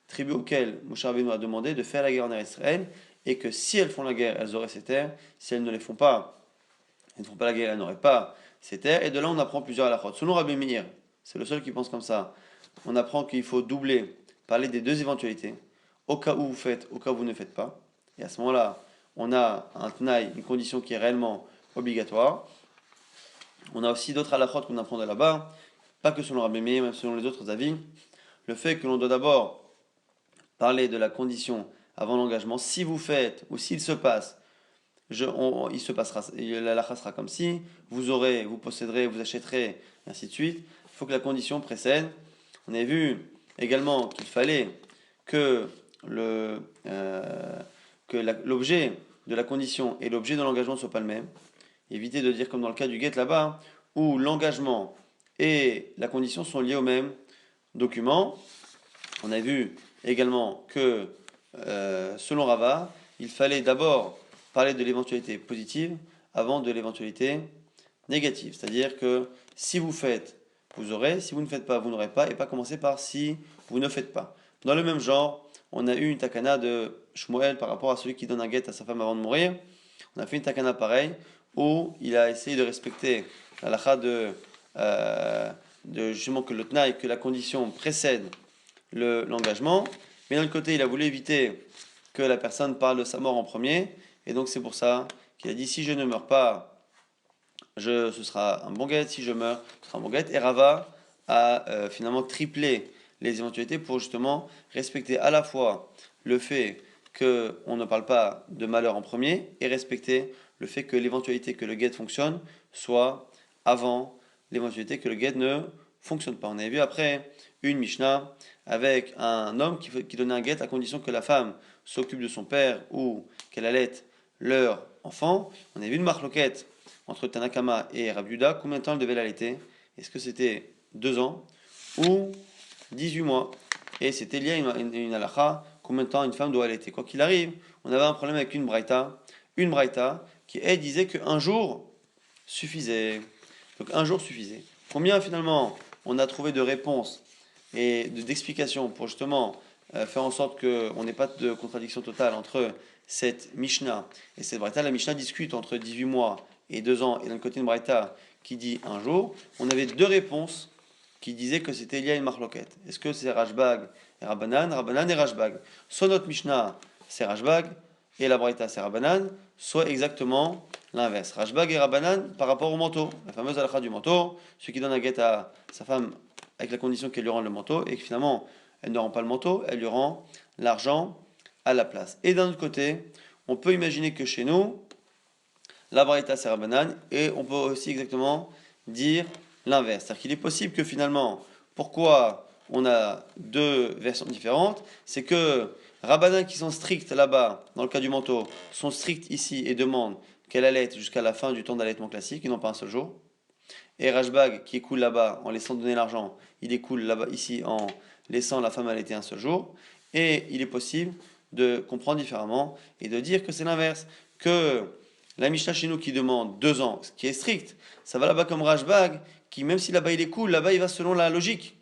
tribus auxquelles Moshe Rabbeinu a demandé de faire la guerre en Eretz Israël, et que si elles font la guerre, elles auraient ces terres, si elles ne les font pas, elles ne font pas la guerre, elles n'auraient pas ces terres, et de là on apprend plusieurs halakhot. Selon Rabbi Meir, c'est le seul qui pense comme ça, on apprend qu'il faut doubler, parler des deux éventualités, au cas où vous faites, au cas où vous ne faites pas, et à ce moment-là, on a un tnaï, une condition qui est réellement obligatoire. On a aussi d'autres halakhot qu'on apprend de là-bas, pas que selon Rabbi Meir, même selon les autres avis. Le fait que l'on doit d'abord parler de la condition avant l'engagement. Si vous faites, ou s'il se passe, il se passera, la halakha sera comme si, vous aurez, vous posséderez, vous achèterez, et ainsi de suite. Il faut que la condition précède. On a vu également qu'il fallait que l'objet de la condition et l'objet de l'engagement ne soient pas le même. Évitez de dire comme dans le cas du guet là-bas, où l'engagement et la condition sont liés au même document. On a vu également que, selon Rava, il fallait d'abord parler de l'éventualité positive avant de l'éventualité négative. C'est-à-dire que si vous faites, vous aurez, si vous ne faites pas, vous n'aurez pas, et pas commencer par si vous ne faites pas. Dans le même genre, on a eu une takana de Shmuel par rapport à celui qui donne un guet à sa femme avant de mourir. On a fait une takana pareille, où il a essayé de respecter la halakha de justement que le tnaï, que la condition précède l'engagement, mais d'un autre côté, il a voulu éviter que la personne parle de sa mort en premier, et donc c'est pour ça qu'il a dit si je ne meurs pas, ce sera un bon guet, si je meurs, ce sera un bon guet. Et Rava a finalement triplé les éventualités pour justement respecter à la fois le fait qu'on ne parle pas de malheur en premier et respecter le fait que l'éventualité que le guet fonctionne soit avant l'éventualité que le guet ne fonctionne pas. On avait vu après une Mishnah avec un homme qui donnait un guet à condition que la femme s'occupe de son père ou qu'elle allait leur enfant. On avait vu une marloquette entre Tanakama et Rabbi Yuda. Combien de temps elle devait l'allaiter? Est-ce que c'était 2 ans ou 18 mois? Et c'était lié à une halakha, combien de temps une femme doit allaiter. Quoi qu'il arrive, on avait un problème avec une braïta qui elle disait qu'un jour suffisait. Donc un jour suffisait. Combien finalement on a trouvé de réponses et d'explications pour justement faire en sorte qu'on n'ait pas de contradiction totale entre cette Mishnah et cette Braïta. La Mishnah discute entre 18 mois et 2 ans, et d'un côté une Braïta qui dit un jour. On avait 2 réponses qui disaient que c'était lié à une marloquette. Est-ce que c'est Rashbag et Rabbanan, Rabbanan et Rashbag? Soit notre Mishnah c'est Rashbag et la Braïta c'est Rabbanan, soit exactement l'inverse. Rashbag et Rabbanan par rapport au manteau, la fameuse halakha du manteau, celui qui donne un guet à sa femme avec la condition qu'elle lui rende le manteau, et que finalement elle ne rend pas le manteau, elle lui rend l'argent à la place. Et d'un autre côté, on peut imaginer que chez nous, la Braïta c'est Rabbanan, et on peut aussi exactement dire l'inverse. C'est-à-dire qu'il est possible que finalement, pourquoi on a 2 versions différentes, c'est que Rabbanan qui sont stricts là-bas, dans le cas du manteau, sont stricts ici et demandent qu'elle allaite jusqu'à la fin du temps d'allaitement classique, et non pas un seul jour. Et Rashbag qui écoule là-bas en laissant donner l'argent, il écoule là-bas ici en laissant la femme allaiter un seul jour. Et il est possible de comprendre différemment et de dire que c'est l'inverse, que la Mishnah chez nous qui demande 2 ans, ce qui est strict, ça va là-bas comme Rashbag, qui même si là-bas il écoule, là-bas il va selon la logique.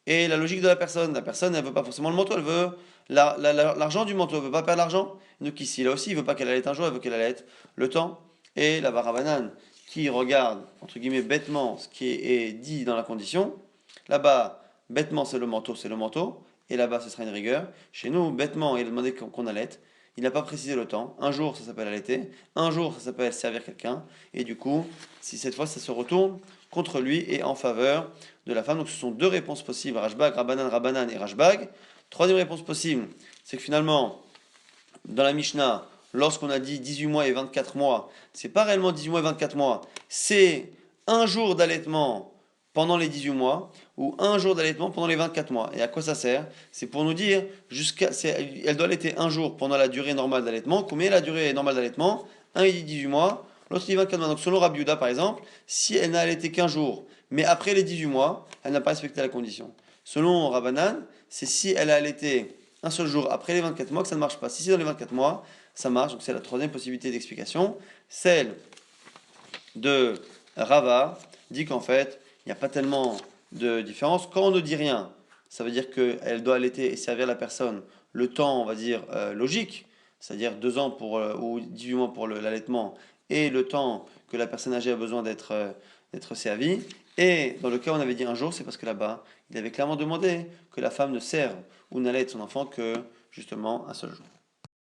Et la logique de la personne, elle veut pas forcément le manteau, elle veut l'argent du manteau, elle veut pas perdre l'argent. Donc ici, là aussi, il veut pas qu'elle allaite un jour, elle veut qu'elle allaite le temps. Et la Barabanan, qui regarde, entre guillemets, bêtement ce qui est dit dans la condition. Là-bas, bêtement, c'est le manteau, et là-bas, ce sera une rigueur. Chez nous, bêtement, il a demandé qu'on allaite. Il n'a pas précisé le temps. Un jour, ça s'appelle allaiter. Un jour, ça s'appelle servir quelqu'un. Et du coup, si cette fois, ça se retourne contre lui et en faveur de la femme. Donc, ce sont 2 réponses possibles. Rashbag, Rabbanan et Rashbag. Troisième réponse possible, c'est que finalement, dans la Mishnah, lorsqu'on a dit 18 mois et 24 mois, c'est pas réellement 18 mois et 24 mois, c'est un jour d'allaitement pendant les 18 mois ou un jour d'allaitement pendant les 24 mois. Et à quoi ça sert? C'est pour nous dire, elle doit allaiter un jour pendant la durée normale d'allaitement. Combien est la durée normale d'allaitement? Un il dit 18 mois, l'autre il dit 24 mois. Donc selon Rabbi Yehuda par exemple, si elle n'a allaité qu'un jour, mais après les 18 mois, elle n'a pas respecté la condition. Selon Rabbanan, c'est si elle a allaité un seul jour après les 24 mois que ça ne marche pas. Si c'est dans les 24 mois, ça marche. Donc c'est la troisième possibilité d'explication. Celle de Rava, dit qu'en fait, il n'y a pas tellement de différence. Quand on ne dit rien, ça veut dire qu'elle doit allaiter et servir la personne le temps, on va dire, logique, c'est-à-dire 2 ans ou 18 mois pour l'allaitement, et le temps que la personne âgée a besoin d'être servie. Et dans le cas où on avait dit un jour, c'est parce que là-bas, il avait clairement demandé que la femme ne serve ou n'allaite son enfant que justement un seul jour.